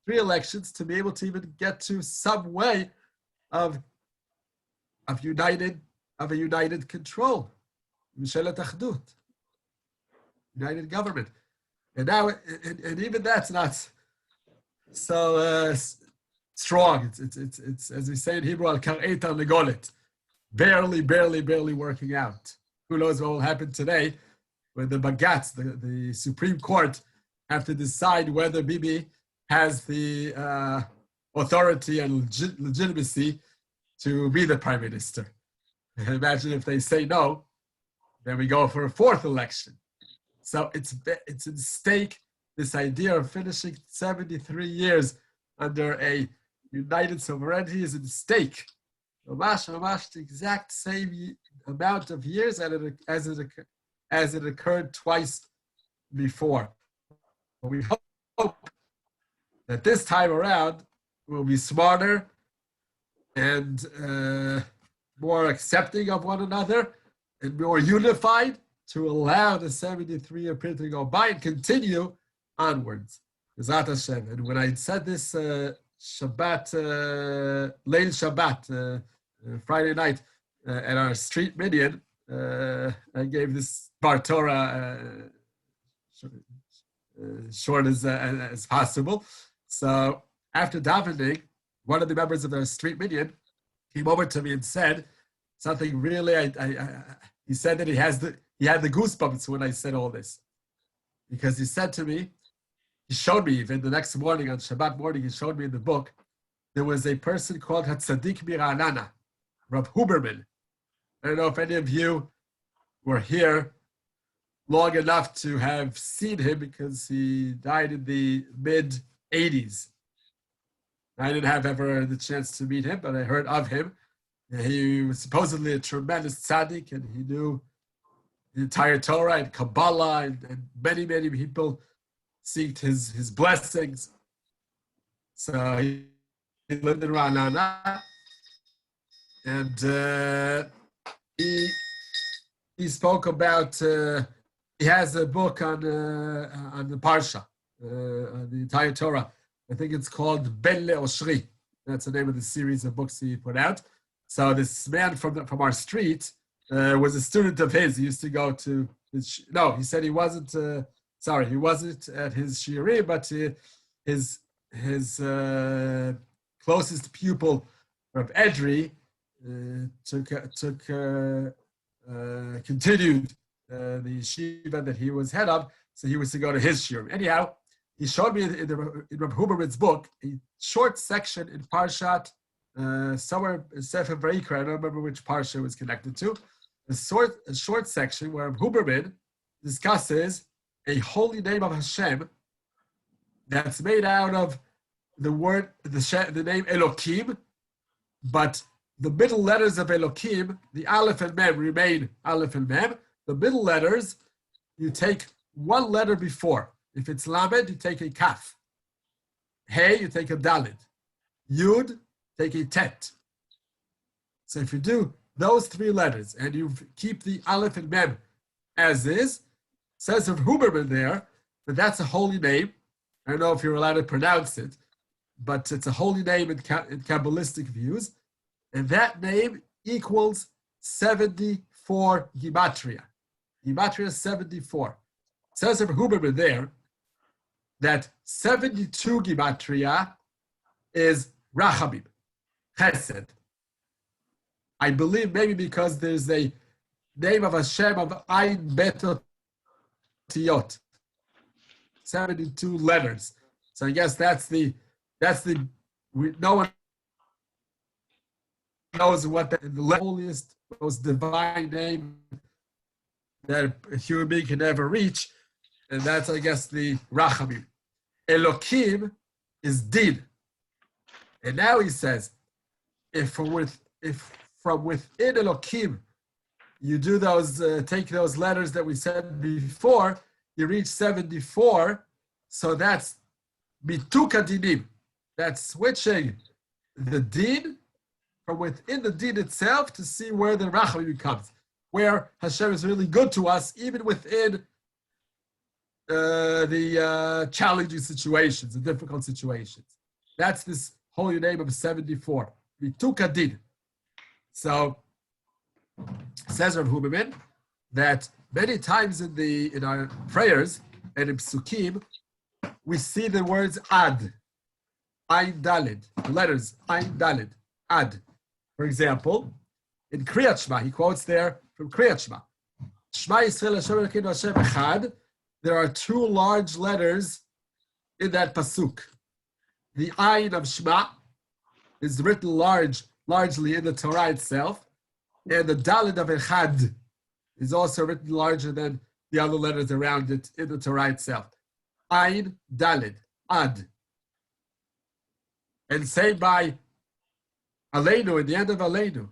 to be able to even get to some way of a united control, united government. And now, and even that's not strong. It's as we say in Hebrew, al kar'eta legolet, barely working out. Who knows what will happen today when the Bagatz, the Supreme Court, have to decide whether Bibi has the authority and legitimacy to be the prime minister. Imagine if they say no, then we go for a fourth election. So it's at stake, this idea of finishing 73 years under a united sovereignty is at stake. The exact same amount of years as it occurred twice before. We hope that this time around we'll be smarter and more accepting of one another and more unified to allow the 73-year period to go by and continue onwards. B'ezrat Hashem. And when I said this Shabbat, Leil Shabbat, Friday night at our street minyan, I gave this Bar Torah short as possible. So after davening, one of the members of the street minyan came over to me and said something really. He said that he had the goosebumps when I said all this, because he said to me, he showed me even the next morning on Shabbat morning, he showed me in the book, there was a person called Hatzadik Miranana, Rav Huberman. I don't know if any of you were here long enough to have seen him, because he died in the mid-80s. I didn't have ever the chance to meet him, but I heard of him. He was supposedly a tremendous tzaddik, and he knew the entire Torah and Kabbalah, and many people seeked his blessings. So he lived in Ra'anana, and he spoke about. He has a book on the Parsha, on the entire Torah. I think it's called Ben Le'oshri. That's the name of the series of books he put out. So this man from our street was a student of his. He used to go to his, no, he said he wasn't, he wasn't at his shiuri, but his closest pupil of Edri continued the yeshiva that he was head of, so he was to go to his shiur. Anyhow, he showed me in Rav Huberman's book a short section in Parshat, somewhere in Sefer Vayikra, I don't remember which Parsha it was connected to, a short section where Rav Huberman discusses a holy name of Hashem that's made out of the word, the name Elokim, but the middle letters of Elokim, the Aleph and Mem, remain Aleph and Mem. The middle letters, you take one letter before. If it's Lamed, you take a Kaf. Hey, you take a Dalid. Yud, take a Tet. So if you do those three letters and you keep the Aleph and Mem as is, says of Huberman there, but that's a holy name. I don't know if you're allowed to pronounce it, but it's a holy name in Kabbalistic views. And that name equals 74 Gematria. Gematria is 74. It says of Huberman there that 72 Gematria is Rachamim, Chesed. I believe maybe because there's a name of Hashem of Ayin Bet Otiyot, 72 letters. So I guess no one knows what the holiest, most divine name that a human being can ever reach, and that's, I guess, the Rachamim. Elokim is Din. And now he says, if from within Elokim you do those, take those letters that we said before, you reach 74. So that's Mituka Dinim. That's switching the Din from within the Din itself to see where the Rachamim comes, where Hashem is really good to us, even within the challenging situations, the difficult situations. That's this holy name of 74, Mituka Din. So, says Rav Huberman that many times in our prayers and in Psukim, we see the words Ad. Ayin Dalid. The letters Ayin Dalid. Ad. For example, in Kriyat Shema, he quotes there from Kriyat Shema. Shema Yisrael Hashem Elokeinu Hashem Echad. There are two large letters in that pasuk. The Ayin of Shema is written largely in the Torah itself, and the Dalid of Echad is also written larger than the other letters around it in the Torah itself. Ayin Dalid, Ad. And say by Aleinu, at the end of Aleinu,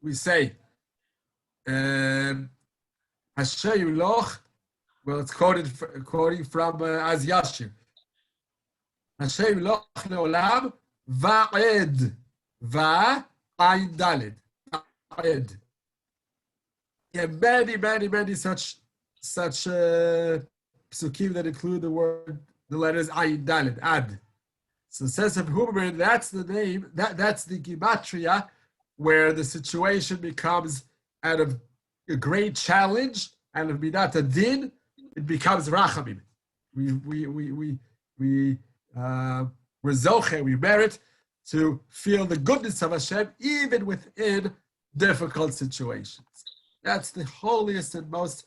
we say, Hashem Yuloch, well, it's quoting from Az Yashir. Hashem Yuloch Leolam, Va'ed, Ayin Dalid, Va'ed. Yeah, many such psukim that include the letters Ayin Dalid, Ad. So says of Huber, that's the name, that's the gematria where the situation becomes out of a great challenge, out of midat adin, it becomes rachamim. We're zoche, we merit to feel the goodness of Hashem even within difficult situations. That's the holiest and most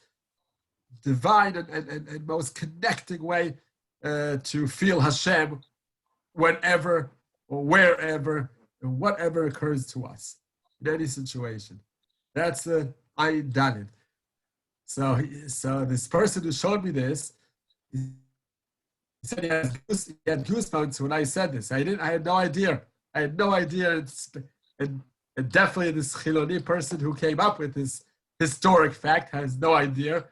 divine and most connecting way to feel Hashem whenever or wherever and whatever occurs to us in any situation. That's the Ayin Dalid. So this person who showed me this, he said he had goosebumps when I said this. I had no idea. And definitely this Chiloni person who came up with this historic fact has no idea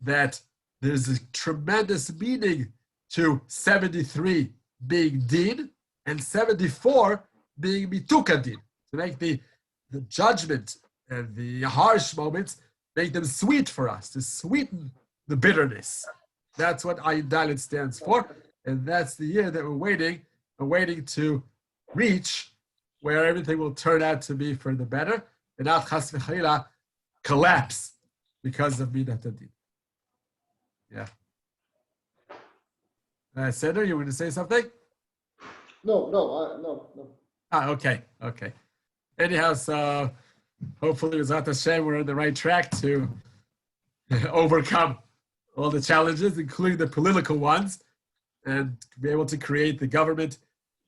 that there's a tremendous meaning to 73 being din and 74 being mituka din, to make the judgment and the harsh moments, make them sweet for us, to sweeten the bitterness. That's what Ayin Dalid stands for, and that's the year that we're waiting to reach, where everything will turn out to be for the better, and not chas v'chayla collapse because of midat hadin. Yeah. Seder, you want to say something? No. Okay. Anyhow, so hopefully, Zat Hashem, we're on the right track to overcome all the challenges, including the political ones, and be able to create the government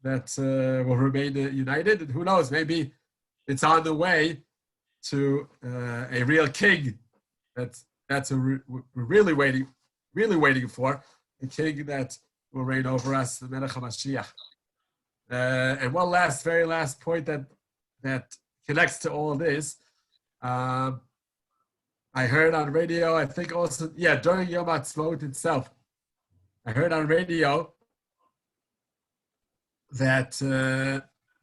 that will remain united. And who knows, maybe it's on the way to a real king. That's we're really waiting for, a king that will reign over us, the Melech HaMashiach. And one very last point that connects to all this. I heard on radio, I think also, during Yom HaTzmaut itself, I heard on radio that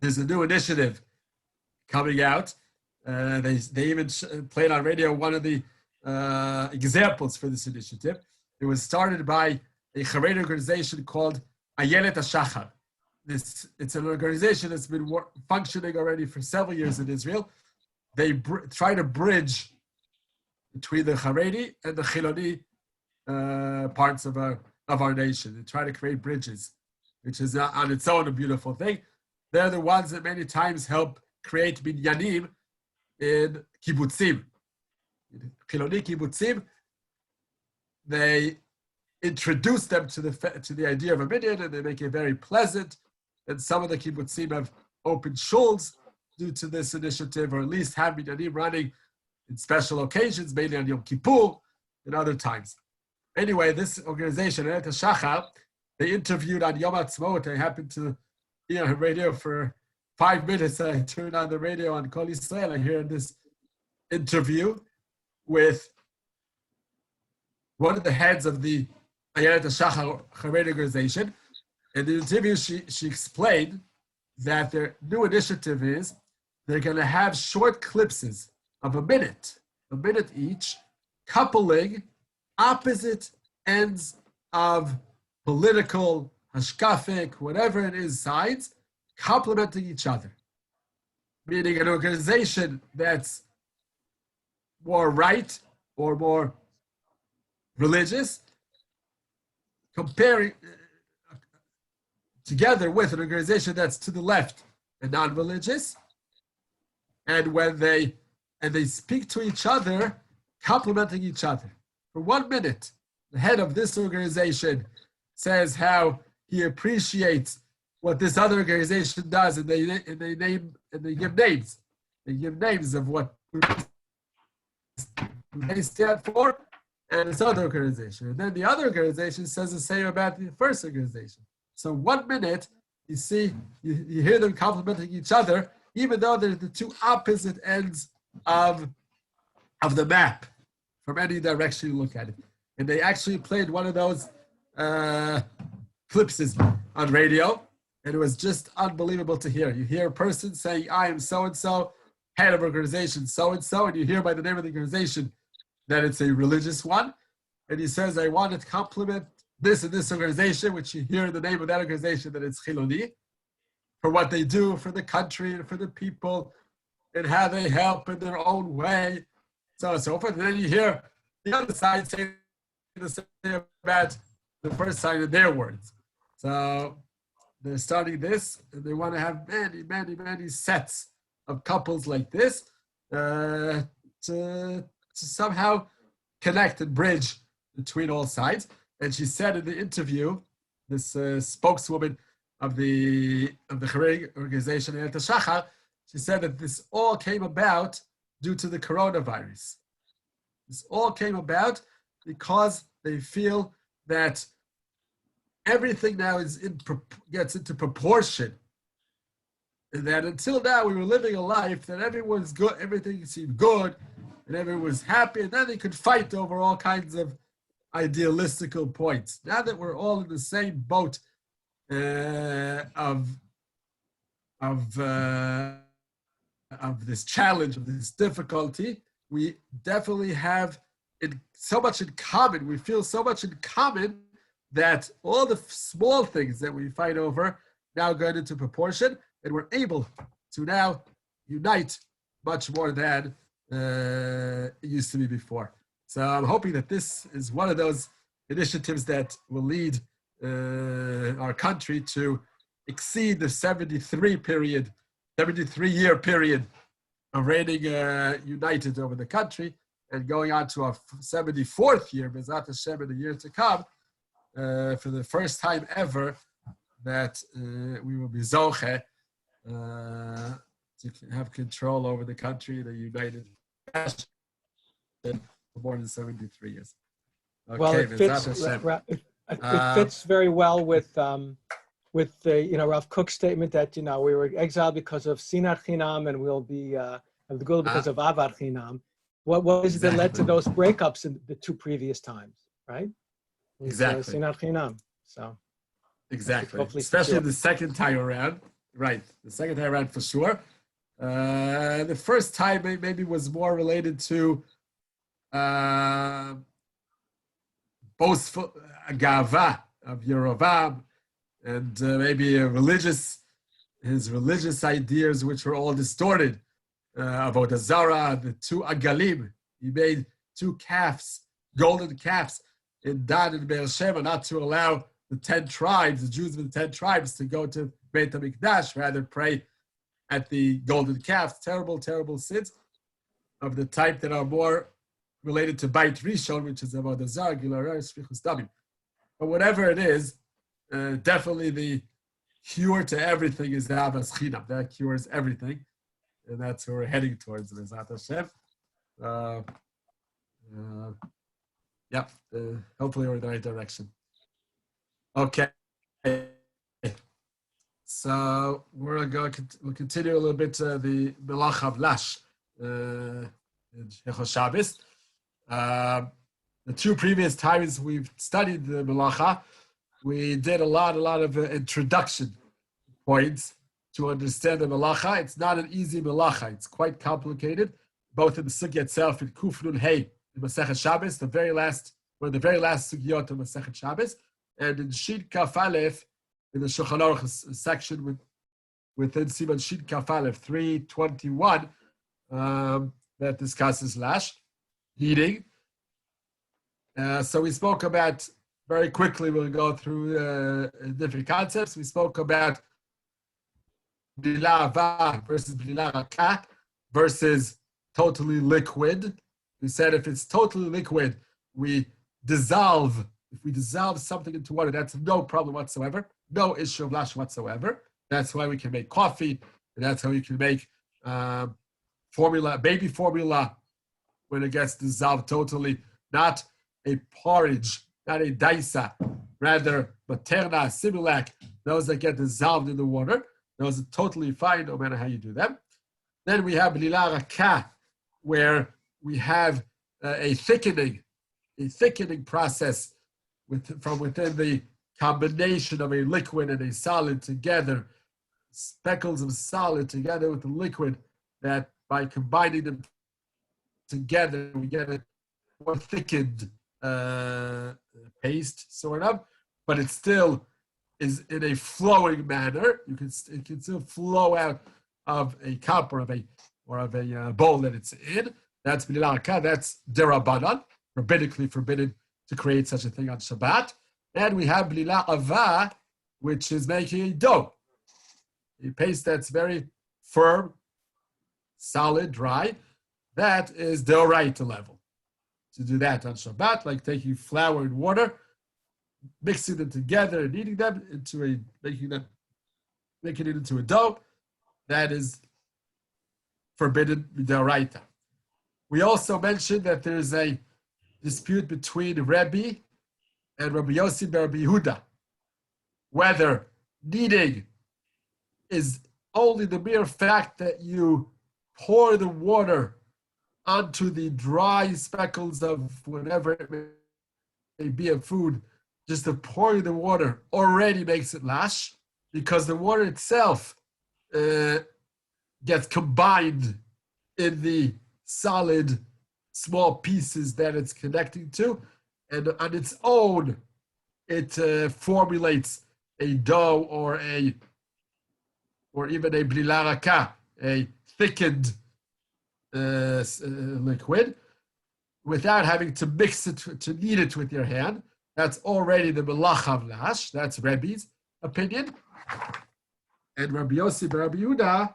there's a new initiative coming out. They even played on radio one of the examples for this initiative. It was started by a Haredi organization called Ayelet HaShachar. It's an organization that's been functioning already for several years in Israel. They try to bridge between the Haredi and the Chiloni parts of our nation. They try to create bridges, which is on its own a beautiful thing. They're the ones that many times help create binyanim in kibbutzim. Chiloni kibbutzim, they introduce them to the idea of a minyan, and they make it very pleasant. And some of the kibbutzim have opened shuls due to this initiative, or at least have minyanim running in special occasions, mainly on Yom Kippur and other times. Anyway, this organization, Ayelet HaShachar, they interviewed on Yom HaTzmaut. I happened to be on radio for 5 minutes. I turned on the radio on Kol Yisrael. I hear this interview with one of the heads of the Ayelet HaShachar Haredi organization. In the interview, she explained that their new initiative is they're going to have short clipses of a minute each, coupling opposite ends of political, hashkafic, whatever it is, sides, complementing each other. Meaning an organization that's more right or more religious, comparing, together with an organization that's to the left and non-religious, and when they speak to each other, complimenting each other. For 1 minute, the head of this organization says how he appreciates what this other organization does, and they give names. They give names of what they stand for, and this other organization. And then the other organization says the same about the first organization. So 1 minute, you hear them complimenting each other, even though they're the two opposite ends of the map from any direction you look at it. And they actually played one of those clips on radio, and it was just unbelievable to hear. You hear a person saying, I am so-and-so, head of organization so-and-so, and you hear by the name of the organization that it's a religious one. And he says, I want to compliment this and this organization, which you hear the name of that organization, that it's Chiloni, for what they do for the country and for the people, and how they help in their own way, so on and so forth. And then you hear the other side saying the same about the first side in their words. So they're starting this, and they want to have many, many, many sets of couples like this to somehow connect and bridge between all sides. And she said in the interview, this spokeswoman of the Haredi organization, Shachar, she said that this all came about due to the coronavirus. This all came about because they feel that everything now gets into proportion. And that until now we were living a life that everyone's good, everything seemed good, and everyone was happy, and then they could fight over all kinds of idealistical points. Now that we're all in the same boat of this challenge, of this difficulty, we definitely have so much in common. We feel so much in common that all the small things that we fight over now go into proportion, and we're able to now unite much more than it used to be before. So I'm hoping that this is one of those initiatives that will lead our country to exceed the 73-year period of reigning united over the country, and going on to our 74th year, B'ezrat Hashem, in the year to come, for the first time ever, that we will be zoche to have control over the country, the united nation, for more than 73 years. Okay, Well, it fits very well with the Rav Kook's statement that we were exiled because of Sinat Chinam, and we'll be the Gula because of Avar Chinam. What is it that led to those breakups in the two previous times, right? Exactly. Sinat Chinam. So exactly, especially the second time around. Right, the second time around for sure. The first time maybe was more related to boastful gava of Yerovam, and maybe his religious ideas, which were all distorted. Avodah Zarah, the two agalim, he made two calves, golden calves, in Dan and Beersheba, not to allow the 10 tribes, the Jews of the 10 tribes, to go to Beit HaMikdash, rather pray at the golden calves. Terrible, terrible sins of the type that are more related to Beit Rishon, which is about the Zar, Gilar, Shvichus Damim. But whatever it is, definitely the cure to everything is the Avas Chinam. That cures everything. And that's who we're heading towards, B'ezrat Hashem. Hopefully we're in the right direction. Okay. So we'll continue a little bit the Melach of Lash in Shabbos. The two previous times we've studied the Melacha, we did a lot of introduction points to understand the Melacha. It's not an easy Melacha. It's quite complicated, both in the sugya itself, in Kuf Nun Hey, in Masechet Shabbos, one of the very last sugyot of Masechet Shabbos, and in Shid Kaf Aleph, in the Shulchan Aruch section within Siman Shid Kaf Aleph 321, that discusses lash, kneading. So we spoke about very quickly we'll go through different concepts. We spoke about blila ava versus blila raka versus totally liquid. We said if it's totally liquid, we dissolve. If we dissolve something into water, that's no problem whatsoever. No issue of lash whatsoever. That's why we can make coffee, and that's how we can make formula, baby formula, when it gets dissolved totally. Not a porridge, not a daisa, rather materna, similac, those that get dissolved in the water. Those are totally fine, no matter how you do them. Then we have blila raka, where we have a thickening process from within the combination of a liquid and a solid together, speckles of solid together with the liquid, that by combining them together, we get a more thickened paste, sort of, but it still is in a flowing manner. It can still flow out of a cup or of a bowl that it's in. That's blila raka. That's derabanan, rabbinically forbidden to create such a thing on Shabbat. And we have blila ava, which is making a dough, a paste that's very firm, solid, dry. That is deoraita level. To do that on Shabbat, like taking flour and water, mixing them together and kneading them into making it into a dough, that is forbidden deoraita. We also mentioned that there is a dispute between Rebbe and Rabbi Yossi ben Rabbi Yehuda, whether kneading is only the mere fact that you pour the water onto the dry speckles of whatever it may be of food. Just the pouring the water already makes it lash, because the water itself gets combined in the solid small pieces that it's connecting to, and on its own it formulates a dough or even a blila raka, a thickened liquid, without having to mix it, to knead it with your hand. That's already the melacha of lash. That's Rebbe's opinion. And Rabbi Yossi ben Rabbi Yehuda,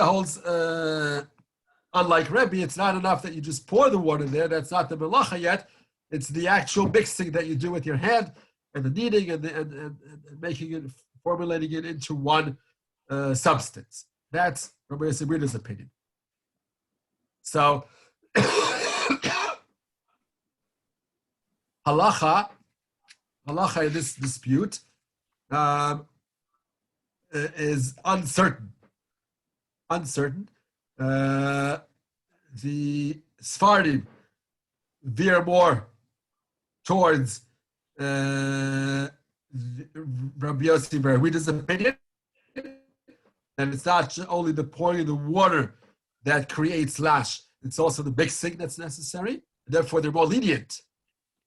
holds, unlike Rebbe, it's not enough that you just pour the water there. That's not the melacha yet. It's the actual mixing that you do with your hand, and the kneading and making it, formulating it into one substance. That's Rabbi Yossi ben Yehuda's opinion. So, halacha in this dispute is uncertain. The Sephardim veer more towards Rabbi Yossi ben Yehuda's opinion, and it's not only the pouring of the water that creates lash, it's also the mixing that's necessary. Therefore, they're more lenient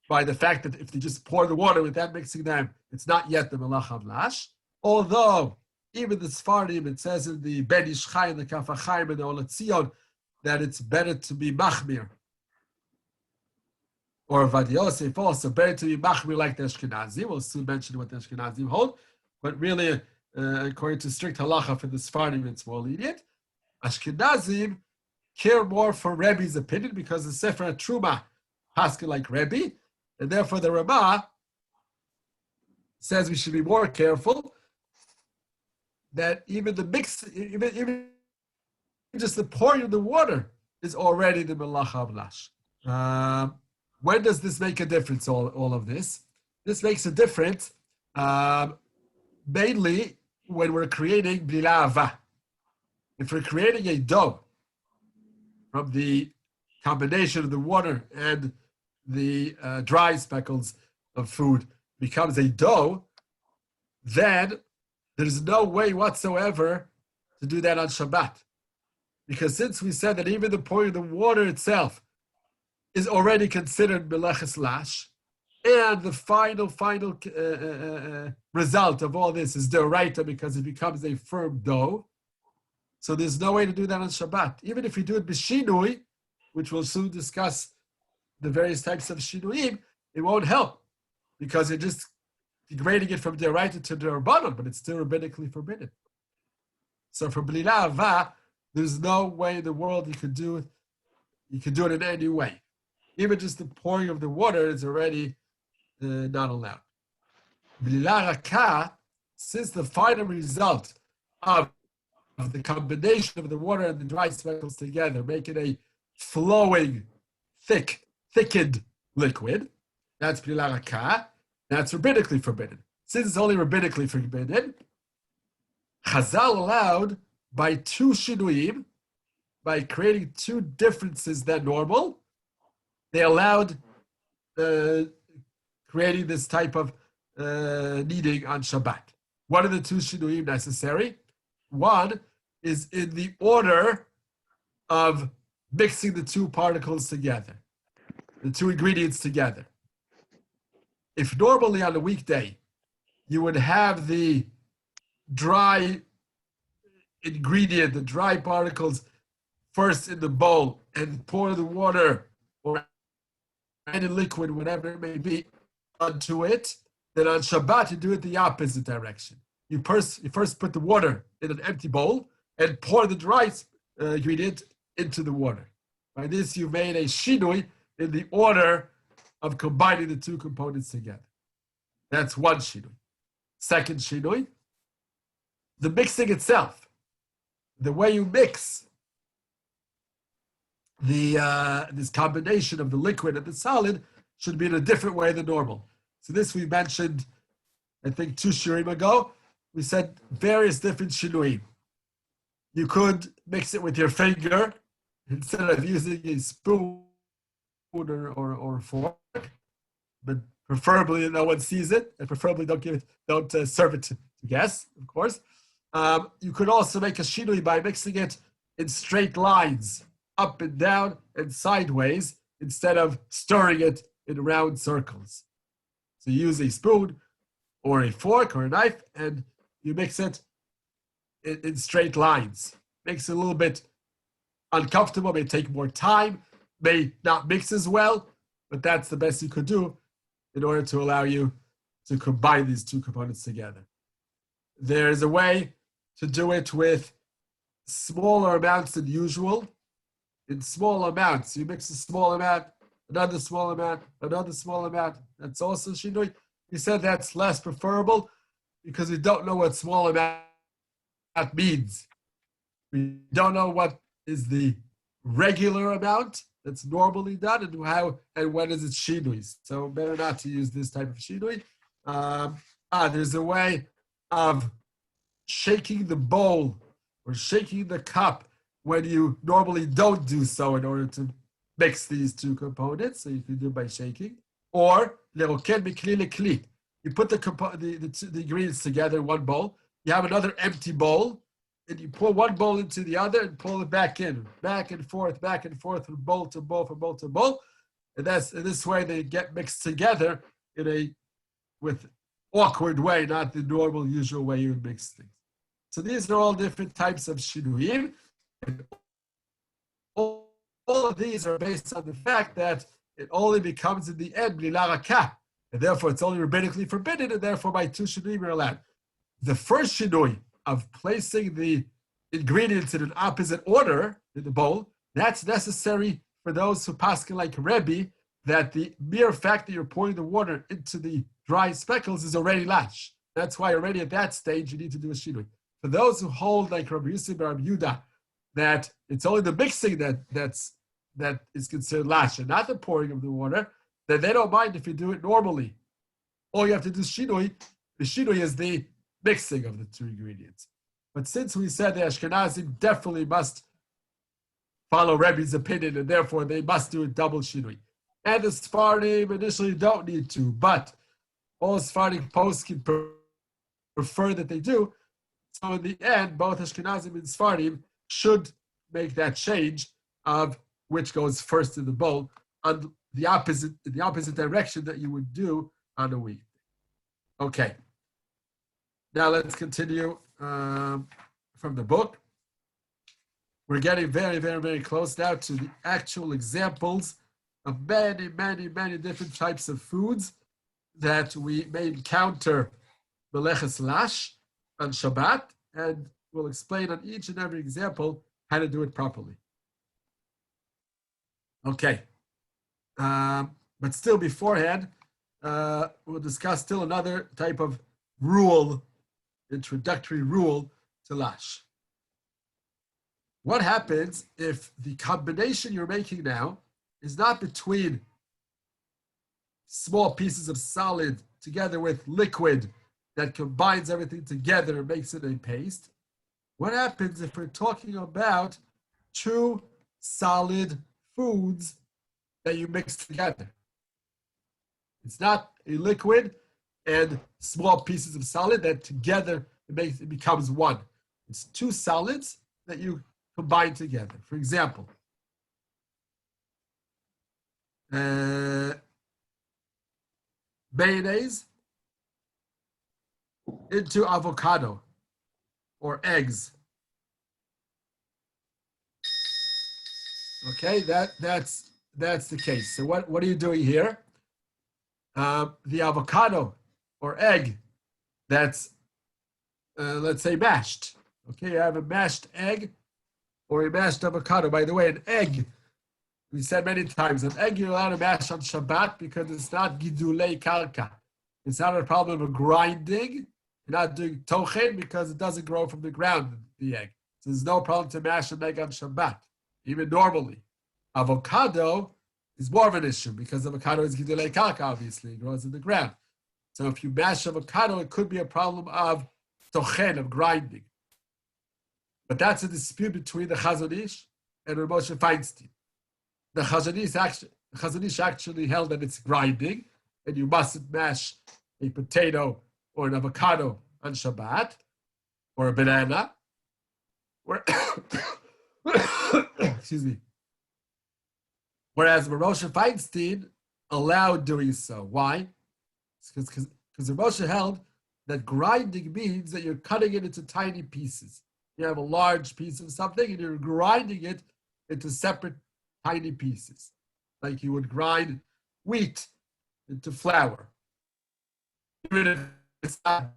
by the fact that if they just pour the water without mixing them, it's not yet the melacha of lash. Although, even the Sephardim, it says in the Ben Ish Chai and the Kaf HaChaim and the Olat Zion that it's better to be machmir. Or Vad Yosef also, better to be machmir like the Ashkenazim. We'll soon mention what the Ashkenazim hold. But really, according to strict halacha for the Sephardim, it's more lenient. Ashkenazim care more for Rebbe's opinion because the Sefer Truma paskin like Rebbe, and therefore the Ramah says we should be more careful that even the mix, even just the pouring of the water is already the melacha of lash. When does this make a difference, all of this? This makes a difference mainly when we're creating blila ava. If we're creating a dough from the combination of the water and the dry speckles of food becomes a dough, then there's no way whatsoever to do that on Shabbat. Because since we said that even the pouring of the water itself is already considered meleches lash, and the final result of all this is deoraita because it becomes a firm dough, so there's no way to do that on Shabbat. Even if we do it b'shinui, which we'll soon discuss the various types of shinuim, it won't help because you're just degrading it from D'oraita to D'Rabbanan, but it's still rabbinically forbidden. So for Blila Ava, there's no way in the world you could do it. You can do it in any way. Even just the pouring of the water is already not allowed. Blila Raka, since the final result of the combination of the water and the dry speckles together, making a flowing, thickened liquid, that's Blila Raka, that's rabbinically forbidden. Since it's only rabbinically forbidden, Chazal allowed by two shinuim, by creating two differences than normal, they allowed creating this type of kneading on Shabbat. What are the two shinuim necessary? One is in the order of mixing the two particles together, the two ingredients together. If normally on a weekday, you would have the dry ingredient, the dry particles, first in the bowl and pour the water or any liquid, whatever it may be, onto it, then on Shabbat you do it the opposite direction. You first put the water in an empty bowl and pour the dry ingredient into the water. By this you made a shinui in the order of combining the two components together. That's one shinui. Second shinui, the mixing itself. The way you mix this combination of the liquid and the solid should be in a different way than normal. So this we mentioned, I think 2 shiurim ago. We said various different shinuim. You could mix it with your finger instead of using a spoon or fork, but preferably no one sees it, and preferably don't serve it to guests, of course. You could also make a shinui by mixing it in straight lines, up and down and sideways, instead of stirring it in round circles. So you use a spoon or a fork or a knife, and you mix it in straight lines. Makes it a little bit uncomfortable, may take more time, may not mix as well, but that's the best you could do in order to allow you to combine these two components together. There's a way to do it with smaller amounts than usual. In small amounts, you mix a small amount, another small amount, another small amount. That's also shinui. We said that's less preferable because we don't know what small amount means. We don't know what is the regular amount that's normally done and how and when is it shinui. So better not to use this type of shinui. There's a way of shaking the bowl or shaking the cup when you normally don't do so in order to mix these two components. So you can do it by shaking. Or you put the ingredients together in one bowl. You have another empty bowl, and you pour one bowl into the other and pull it back in, back and forth, from bowl to bowl, from bowl to bowl. And that's in this way they get mixed together with awkward way, not the normal, usual way you would mix things. So these are all different types of shinuim. All of these are based on the fact that it only becomes in the end blila raka, and therefore it's only rabbinically forbidden, and therefore by 2 shinuim are allowed. The first shinui of placing the ingredients in an opposite order in the bowl, that's necessary for those who paskin like Rebbe, that the mere fact that you're pouring the water into the dry speckles is already lash. That's why already at that stage you need to do a shinui. For those who hold like Rabbi Yosef or Rabbi Yehuda, that it's only the mixing that is considered lash and not the pouring of the water, then they don't mind if you do it normally. All you have to do is shinui. The shinui is the mixing of the two ingredients. But since we said the Ashkenazim definitely must follow Rebbe's opinion, and therefore they must do a double shinui. And the Sephardim initially don't need to, but all Sephardic posts can prefer that they do. So in the end, both Ashkenazim and Sephardim should make that change of which goes first in the bowl on the opposite direction that you would do on a week. Okay. Now let's continue from the book. We're getting very, very, very close now to the actual examples of many, many, many different types of foods that we may encounter meleches lash on Shabbat, and we'll explain on each and every example how to do it properly. Okay, but still beforehand, we'll discuss still another type of rule, introductory rule to lash. What happens if the combination you're making now is not between small pieces of solid together with liquid that combines everything together and makes it a paste? What happens if we're talking about two solid foods that you mix together? It's not a liquid and small pieces of solid that together it becomes one. It's two solids that you combine together. For example, mayonnaise into avocado or eggs. Okay, that's the case. So what are you doing here? The avocado or egg that's let's say mashed. Okay, you have a mashed egg or a mashed avocado. By the way, an egg, we said many times, an egg you're allowed to mash on Shabbat because it's not gidulei karka. It's not a problem of grinding. You're not doing tochen because it doesn't grow from the ground, the egg. So there's no problem to mash an egg on Shabbat, even normally. Avocado is more of an issue because avocado is gidulei karka, obviously. It grows in the ground. So if you mash avocado, it could be a problem of tochen, of grinding. But that's a dispute between the Chazon Ish and Rav Moshe Feinstein. The Chazon Ish actually held that it's grinding, and you mustn't mash a potato or an avocado on Shabbat, or a banana. Excuse me. Whereas Rav Moshe Feinstein allowed doing so. Why? Because Rav Moshe held that grinding means that you're cutting it into tiny pieces. You have a large piece of something and you're grinding it into separate tiny pieces, like you would grind wheat into flour. Even if it's not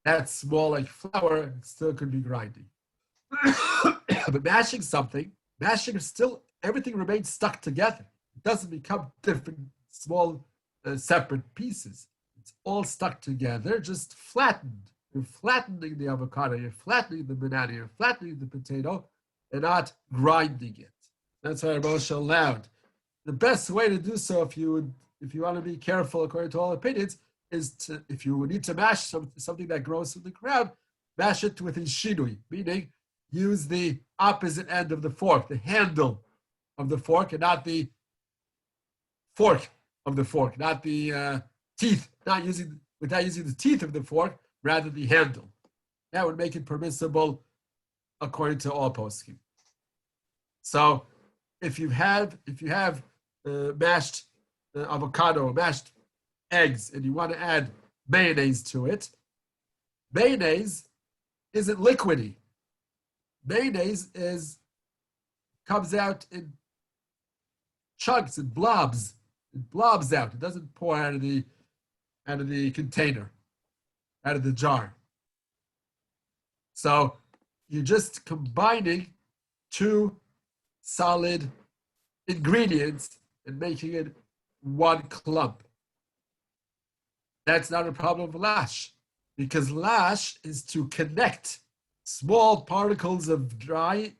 that small like flour, it still could be grinding. But mashing is still, everything remains stuck together. It doesn't become different, small, separate pieces. It's all stuck together, just flattened. You're flattening the avocado, you're flattening the banana, you're flattening the potato, and not grinding it. That's why Moshe allowed. The best way to do so, if you want to be careful according to all opinions, is to, if you need to mash something that grows from the ground, mash it with shinui, meaning use the opposite end of the fork, the handle of the fork, and not the fork of the fork, not the teeth, without using the teeth of the fork, rather the handle. That would make it permissible according to all poskim. So if you have mashed avocado, mashed eggs, and you want to add mayonnaise to it, mayonnaise isn't liquidy. Mayonnaise comes out in chunks and blobs. It blobs out. It doesn't pour out of the container, out of the jar. So you're just combining two solid ingredients and making it one clump. That's not a problem of lash, because lash is to connect small particles of dry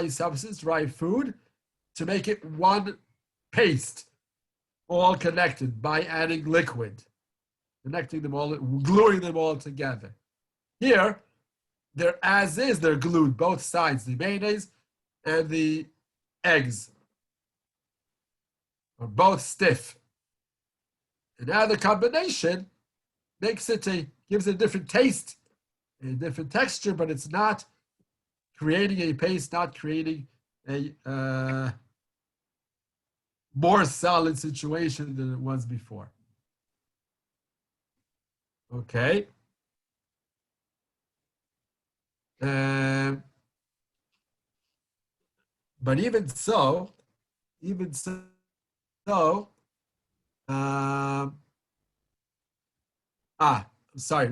substance, dry food, to make it one paste, all connected by adding liquid, connecting them all, gluing them all together. Here, they're as is, they're glued, both sides, the mayonnaise and the eggs are both stiff. And now the combination gives it a different taste, a different texture, but it's not creating a paste, not creating a more solid situation than it was before. Okay. But even so, So, sorry.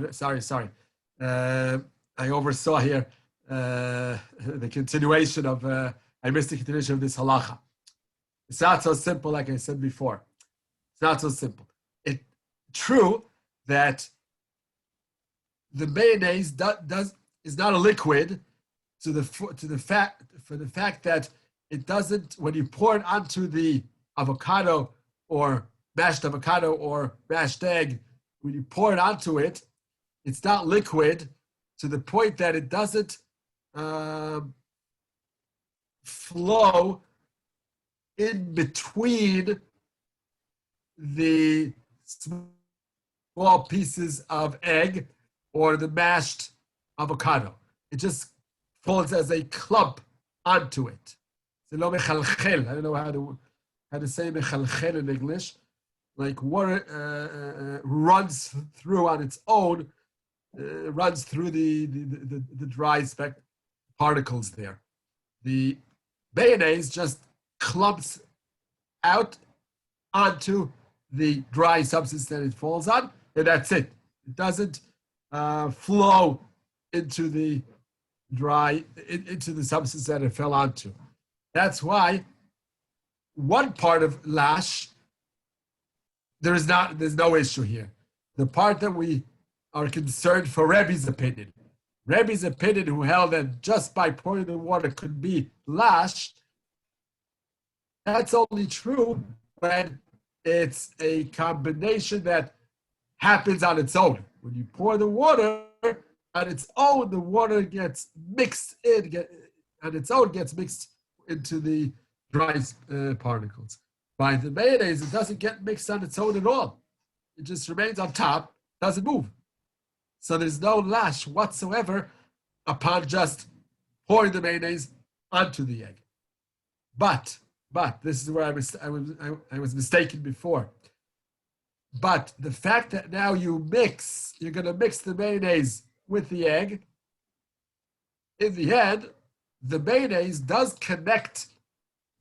I oversaw here the continuation of, I missed the continuation of this halacha. It's not so simple, like I said before. It's not so simple. It's true that the mayonnaise is not a liquid for the fact that it doesn't, when you pour it onto the avocado or mashed avocado or mashed egg, when you pour it onto it, it's not liquid to the point that it doesn't flow in between the small pieces of egg or the mashed avocado. It just falls as a clump onto it. I don't know how to say mechalchel in English. Like water runs through on its own, runs through the dry particles there. The mayonnaise just clumps out onto the dry substance that it falls on, and that's it. It doesn't flow into the into the substance that it fell onto. That's why one part of lash, there's no issue here. The part that we are concerned for Rebbe's opinion, who held that just by pouring the water could be lash, that's only true when it's a combination that happens on its own. When you pour the water on its own, the water gets mixed on its own gets mixed into the dry particles. By the mayonnaise, it doesn't get mixed on its own at all. It just remains on top, doesn't move. So there's no lash whatsoever upon just pouring the mayonnaise onto the egg. But this is where I was mistaken before. But the fact that now you're going to mix the mayonnaise with the egg, in the end, the mayonnaise does connect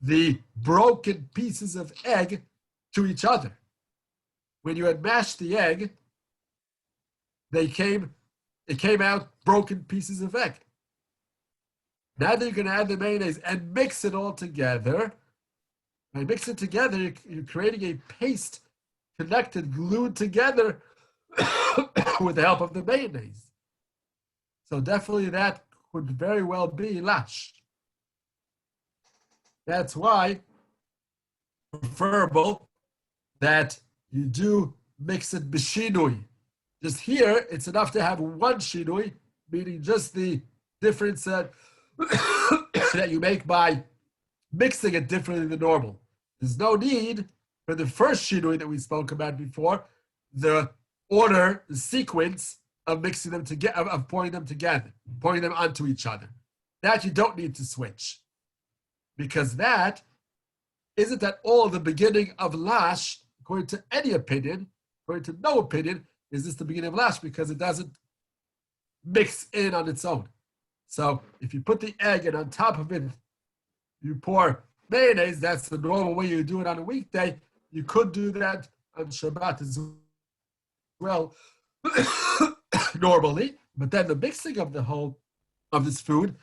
the broken pieces of egg to each other. When you had mashed the egg, it came out broken pieces of egg. Now that you're going to add the mayonnaise and mix it all together, by mixing it together, you're creating a paste connected, glued together with the help of the mayonnaise. So definitely that could very well be lash. That's why it's preferable that you do mix it b'shinui. Just here, it's enough to have one shinui, meaning just the difference that you make by mixing it differently than normal. There's no need for the first shinui that we spoke about before, the order, the sequence of mixing them together, of pouring them together, pouring them onto each other. That you don't need to switch. Because that isn't at all the beginning of lash, according to any opinion, according to no opinion, is this the beginning of lash, because it doesn't mix in on its own. So if you put the egg and on top of it, you pour mayonnaise, that's the normal way you do it on a weekday. You could do that on Shabbat as well, normally. But then the mixing of of this food,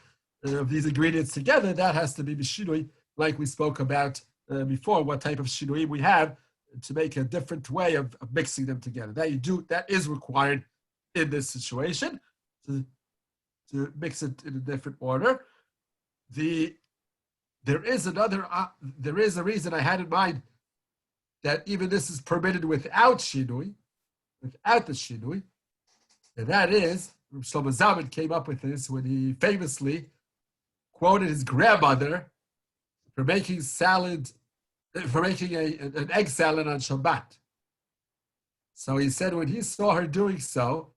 of these ingredients together, that has to be b'shinui, like we spoke about before, what type of shinui we have to make a different way of mixing them together. That is required in this situation, to mix it in a different order. There is a reason I had in mind that even this is permitted without the shinui, and that is, Shlomo Zalman came up with this when he famously quoted his grandmother for making an egg salad on Shabbat. So he said when he saw her doing so,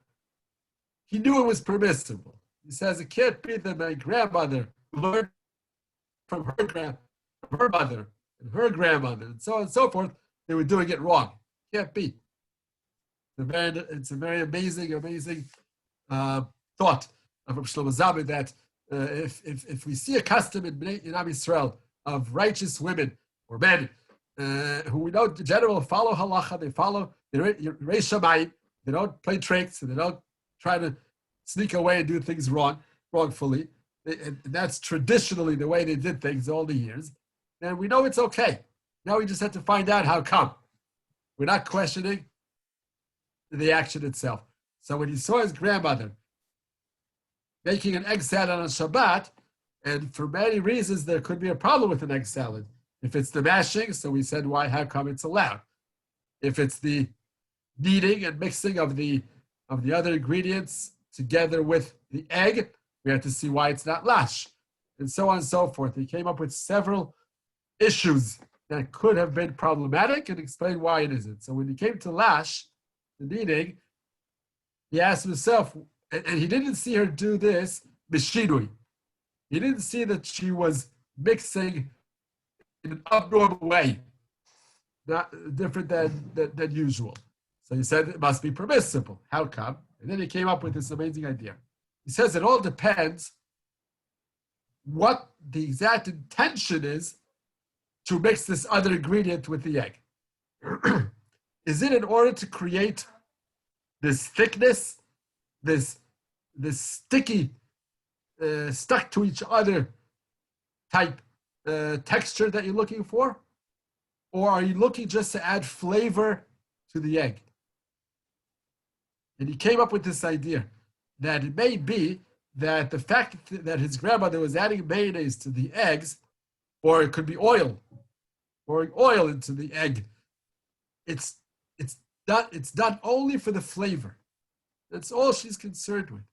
he knew it was permissible. He says it can't be that my grandmother learned from her mother and her grandmother and so on and so forth. They were doing it wrong. Can't be. It's a very amazing thought of Shlomo Zalman that if we see a custom in Am Yisrael of righteous women or men who we know in general follow halacha, they follow the Reish Shamayim, they don't play tricks, and they don't try to sneak away and do things wrongfully. And that's traditionally the way they did things all the years. And we know it's okay. Now we just have to find out how come. We're not questioning the action itself. So when he saw his grandmother making an egg salad on Shabbat, and for many reasons there could be a problem with an egg salad. If it's the mashing, so we said why, how come it's allowed? If it's the kneading and mixing of the other ingredients together with the egg, we have to see why it's not lash, and so on and so forth. He came up with several issues that could have been problematic and explained why it isn't. So when he came to lash, the kneading, he asked himself, and he didn't see her do this, mishinui. He didn't see that she was mixing in an abnormal way, not different than usual. So he said it must be permissible. How come? And then he came up with this amazing idea. He says it all depends what the exact intention is to mix this other ingredient with the egg. Is it in order to create this thickness, this sticky, stuck to each other type texture that you're looking for? Or are you looking just to add flavor to the egg? And he came up with this idea that it may be that the fact that his grandmother was adding mayonnaise to the eggs, or it could be oil, pouring oil into the egg, it's done only for the flavor. That's all she's concerned with.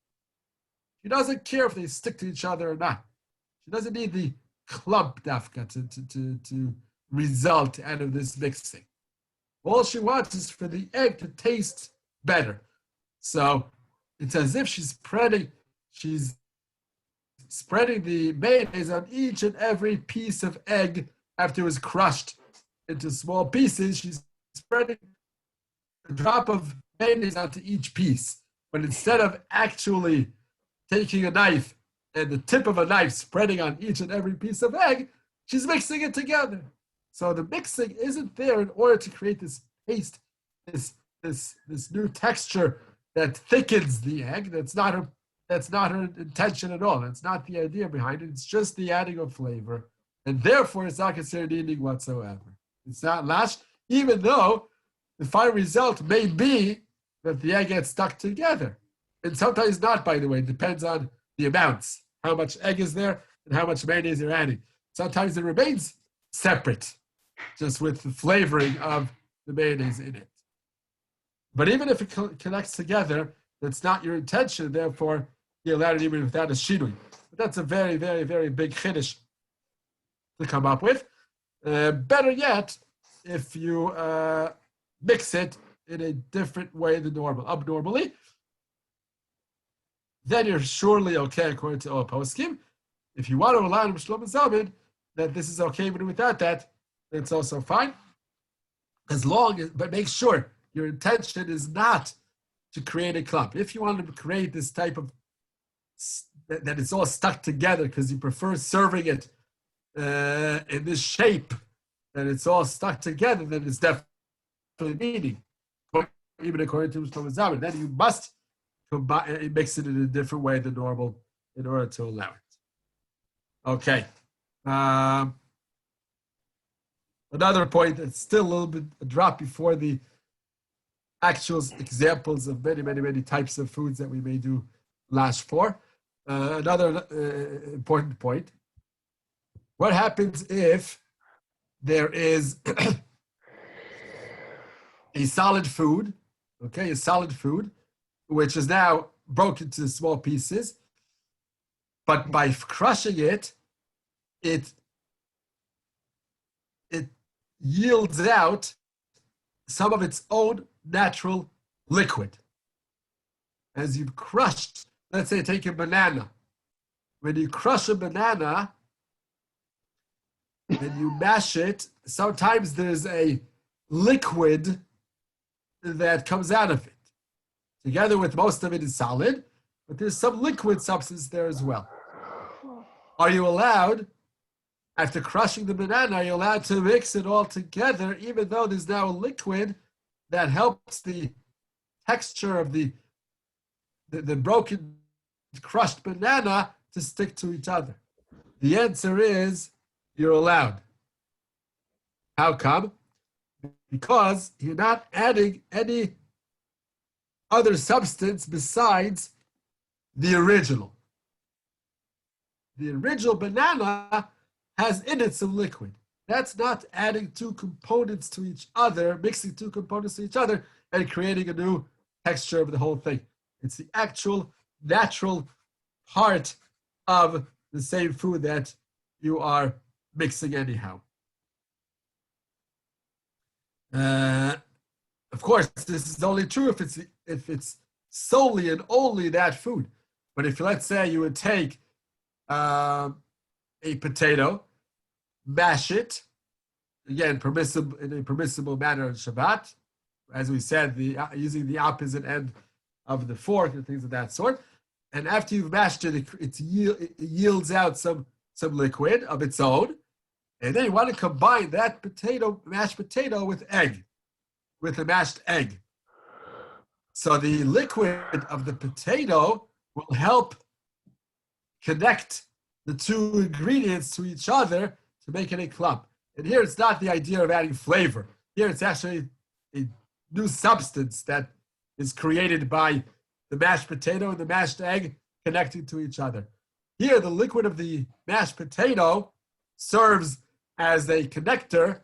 She doesn't care if they stick to each other or not. She doesn't need the clump dafka to result out of this mixing. All she wants is for the egg to taste better. So it's as if she's spreading the mayonnaise on each and every piece of egg after it was crushed into small pieces. She's spreading a drop of mayonnaise onto each piece. But instead of actually taking a knife and the tip of a knife spreading on each and every piece of egg, she's mixing it together. So the mixing isn't there in order to create this taste, this new texture that thickens the egg. That's not her intention at all. That's not the idea behind it. It's just the adding of flavor. And therefore, it's not considered kneading whatsoever. It's not lash, even though the final result may be that the egg gets stuck together. And sometimes not, by the way. It depends on the amounts, how much egg is there and how much mayonnaise you're adding. Sometimes it remains separate, just with the flavoring of the mayonnaise in it. But even if it connects together, that's not your intention, therefore, you allowed it even without a shinui. But that's a very, very, very big chiddush to come up with. Better yet, if you mix it in a different way than normal, abnormally, then you're surely okay according to all poskim. If you want to rely on Shlomo Zalman that this is okay, but without that, it's also fine. As long as, but make sure your intention is not to create a clump. If you want to create this type of, that it's all stuck together because you prefer serving it in this shape, and it's all stuck together, then it's definitely kneading. Even according to Shlomo Zalman, then you must mix it in a different way than normal in order to allow it. Okay. Another point that's still a little bit a drop before the actual examples of many, many, many types of foods that we may do lash for. Another important point. What happens if there is a solid food, which is now broken into small pieces, but by crushing it, it yields out some of its own natural liquid. As you've crushed, let's say take a banana. When you crush a banana and you mash it, sometimes there's a liquid that comes out of it. Together with most of it is solid, but there's some liquid substance there as well. Are you allowed, after crushing the banana, you're allowed to mix it all together, even though there's now a liquid that helps the texture of the broken, crushed banana to stick to each other. The answer is you're allowed. How come? Because you're not adding any other substance besides the original. The original banana has in it some liquid. That's not adding two components to each other, mixing two components to each other and creating a new texture of the whole thing. It's the actual natural part of the same food that you are mixing anyhow. Of course, this is only true if it's solely and only that food. But if, let's say, you would take a potato, mash it, again, in a permissible manner on Shabbat, as we said, using the opposite end of the fork and things of that sort. And after you've mashed it, it yields out some liquid of its own. And then you want to combine that mashed potato with a mashed egg. So the liquid of the potato will help connect the two ingredients to each other to make it a clump. And here it's not the idea of adding flavor. Here it's actually a new substance that is created by the mashed potato and the mashed egg connecting to each other. Here, the liquid of the mashed potato serves as a connector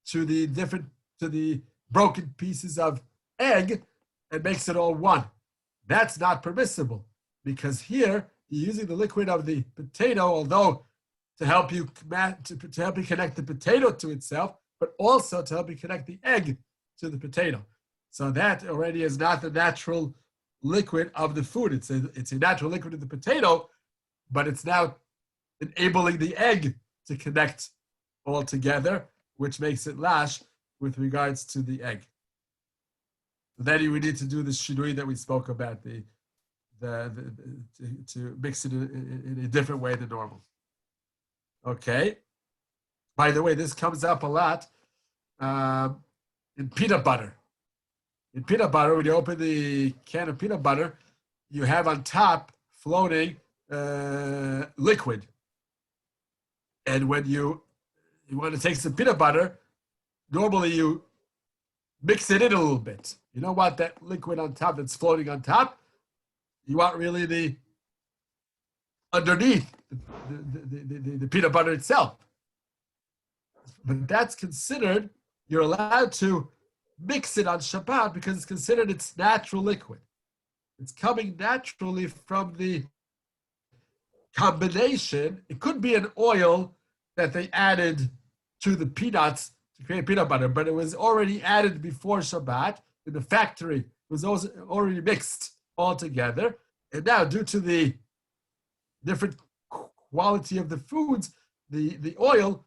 to the broken pieces of egg and makes it all one. That's not permissible because here you're using the liquid of the potato, although to help you connect the potato to itself, but also to help you connect the egg to the potato. So that already is not the natural liquid of the food. It's a natural liquid of the potato, but it's now enabling the egg to connect all together, which makes it lash with regards to the egg. Then you would need to do the shinui that we spoke about, to mix it in a different way than normal. Okay. By the way, this comes up a lot in peanut butter. In peanut butter, when you open the can of peanut butter, you have on top floating liquid. And when you want to take some peanut butter, normally you mix it in a little bit. You don't want that liquid on top that's floating on top. You want really the underneath the peanut butter itself. But that's considered, you're allowed to mix it on Shabbat because it's considered its natural liquid. It's coming naturally from the combination. It could be an oil that they added to the peanuts to create peanut butter, but it was already added before Shabbat in the factory. It was also already mixed all together. And now, due to the different quality of the foods, the oil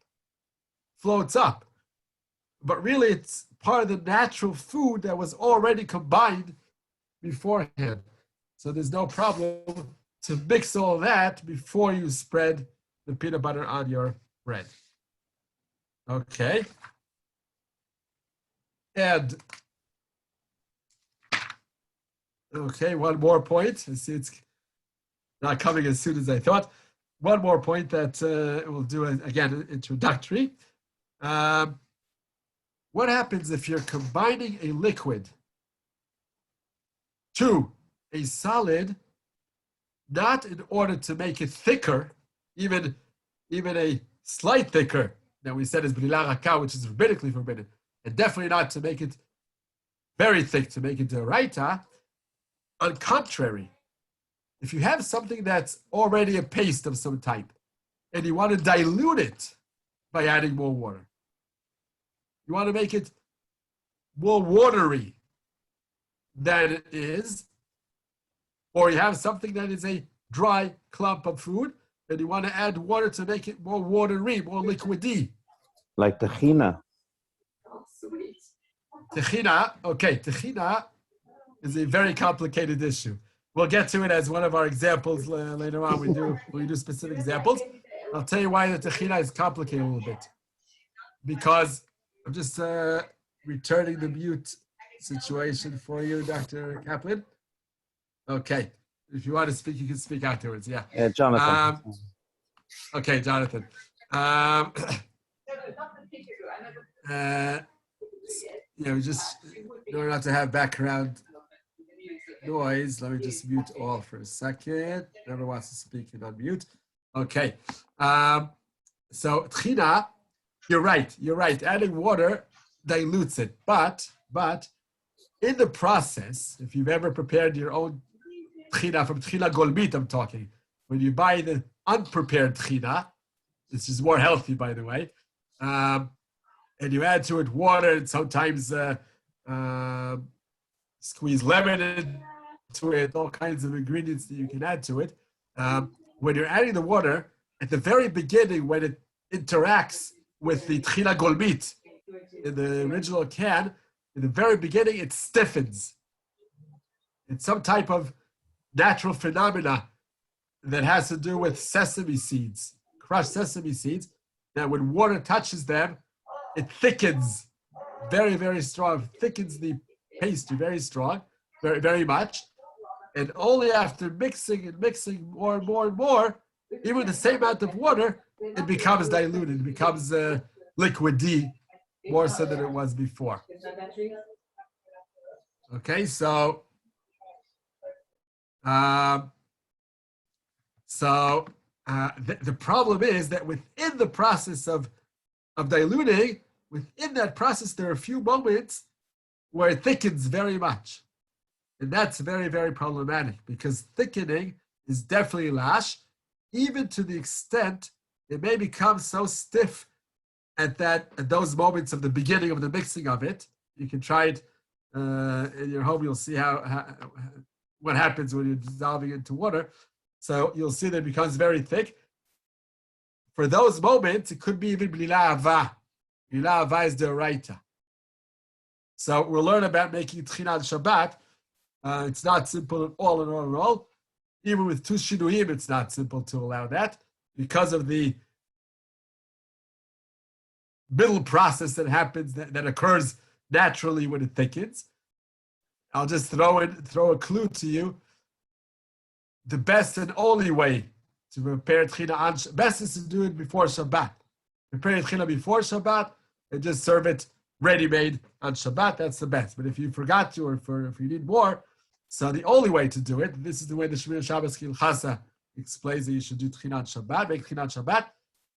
floats up. But really, it's part of the natural food that was already combined beforehand. So there's no problem to mix all that before you spread the peanut butter on your bread. Okay. And, okay, one more point. I see it's not coming as soon as I thought. One more point that we'll do, again, introductory. What happens if you're combining a liquid to a solid, not in order to make it thicker, even a slight thicker, that we said is b'lila raka, which is rabbinically forbidden, and definitely not to make it very thick, to make it d'oraita. On contrary, if you have something that's already a paste of some type, and you want to dilute it by adding more water, you want to make it more watery than it is, or you have something that is a dry clump of food, and you want to add water to make it more watery, more liquidy. Like tahina. Oh, sweet. Tahina, okay, tahina is a very complicated issue. We'll get to it as one of our examples later on. We do specific examples. I'll tell you why the Tefilla is complicated a little bit. Because I'm just returning the mute situation for you, Dr. Kaplan. Okay. If you want to speak, you can speak afterwards. Yeah. Jonathan. Okay, Jonathan. Just in order not to have background noise, let me just mute all for a second. Whoever wants to speak can unmute. Okay. So tchina, you're right. Adding water dilutes it, but in the process, if you've ever prepared your own tchina from tchina golmit, I'm talking, when you buy the unprepared tchina, this is more healthy, by the way, and you add to it water and sometimes squeeze lemon into it, all kinds of ingredients that you can add to it. When you're adding the water, at the very beginning, when it interacts with the tchina golmit in the original can, in the very beginning, it stiffens. It's some type of natural phenomena that has to do with sesame seeds, crushed sesame seeds, that when water touches them, it thickens very, very strong, thickens the pastry very strong, very, very much. And only after mixing and mixing more and more and more, even with the same amount of water, it becomes diluted, it becomes liquidy, more so than it was before. Okay, so the problem is that within the process of diluting, within that process, there are a few moments where it thickens very much. And that's very, very problematic because thickening is definitely lash, even to the extent it may become so stiff at those moments of the beginning of the mixing of it. You can try it in your home. You'll see what happens when you're dissolving into water. So you'll see that it becomes very thick. For those moments, it could be even blila ava. Blila ava is the oraita. So we'll learn about making tchina on Shabbat. It's not simple at all. Even with two shinuim, it's not simple to allow that because of the middle process that happens, that occurs naturally when it thickens. I'll just throw a clue to you. The best and only way to prepare tchina best is to do it before Shabbat. Prepare tchina before Shabbat and just serve it ready-made on Shabbat. That's the best. But if you forgot to, or if you need more, so the only way to do it, this is the way the Shmir Shabbos Kilchasa explains that you should do tchina on Shabbat, make tchina on Shabbat,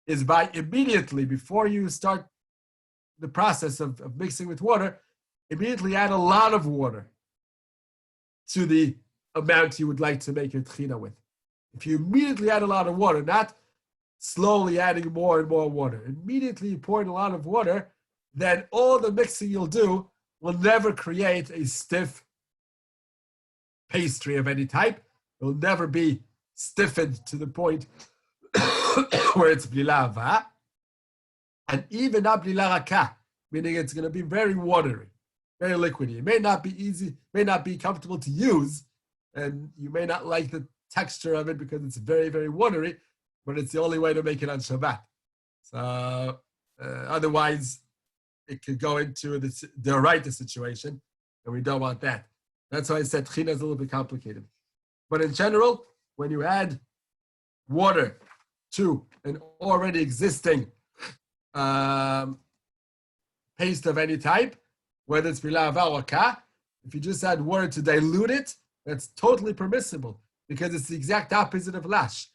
is by immediately, before you start the process of mixing with water, immediately add a lot of water to the amount you would like to make your tchina with. If you immediately add a lot of water, not slowly adding more and more water, immediately you pour in a lot of water, then all the mixing you'll do will never create a stiff pastry of any type. It will never be stiffened to the point where it's blila ava, and even not blila raka, meaning it's going to be very watery, very liquidy. It may not be easy, may not be comfortable to use, and you may not like the texture of it because it's very, very watery, but it's the only way to make it on Shabbat. So otherwise, it could go into the oraita situation, and we don't want that. That's why I said tchina is a little bit complicated. But in general, when you add water to an already existing paste of any type, whether it's blila ava or ka, if you just add water to dilute it, that's totally permissible because it's the exact opposite of lash.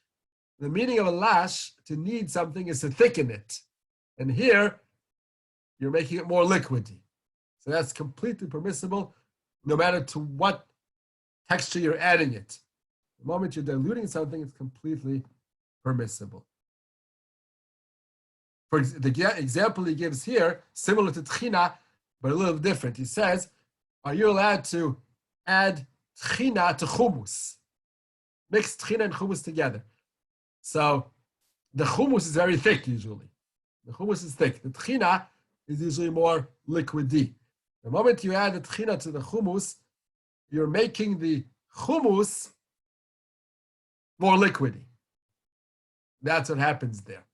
The meaning of a lash, to knead something, is to thicken it. And here, you're making it more liquidy. So that's completely permissible, no matter to what texture you're adding it. The moment you're diluting something, it's completely permissible. For the example he gives here, similar to tchina, but a little different. He says, are you allowed to add tchina to hummus? Mix tchina and hummus together. So the hummus is very thick usually. The hummus is thick. The tchina is usually more liquidy. The moment you add the tchina to the hummus, you're making the hummus more liquidy. That's what happens there.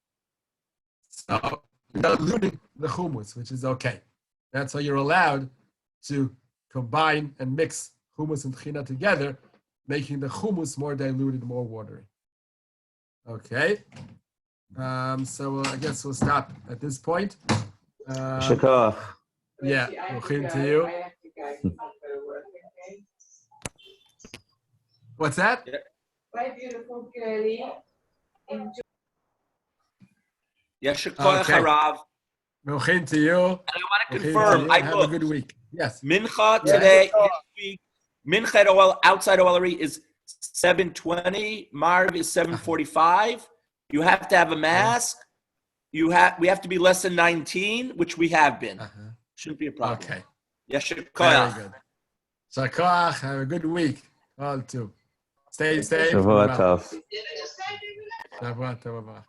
So you're diluting the hummus, which is okay. That's how you're allowed to combine and mix hummus and tchina together, making the hummus more diluted, more watery. Okay. So I guess we'll stop at this point. Shakach. Yeah, Ruchim to you. I have to go. I'm going to work, okay? What's that? Bye, beautiful girlie. Enjoy. Yeshua Koach Okay. Harav. Ruchim to you. And I want to Ruchim to confirm, you. I Have a looked. good week. Yes. Mincha Yeah. today, this week, Mincha at outside Oilery is 7:20. Marv is 7:45. You have to have a mask. We have to be less than 19, which we have been. Shouldn't be a problem. Okay. Yeshua Very Koach. good. Shakach, have a good week. All too. Stay safe. Shavua tov. Shavua tov.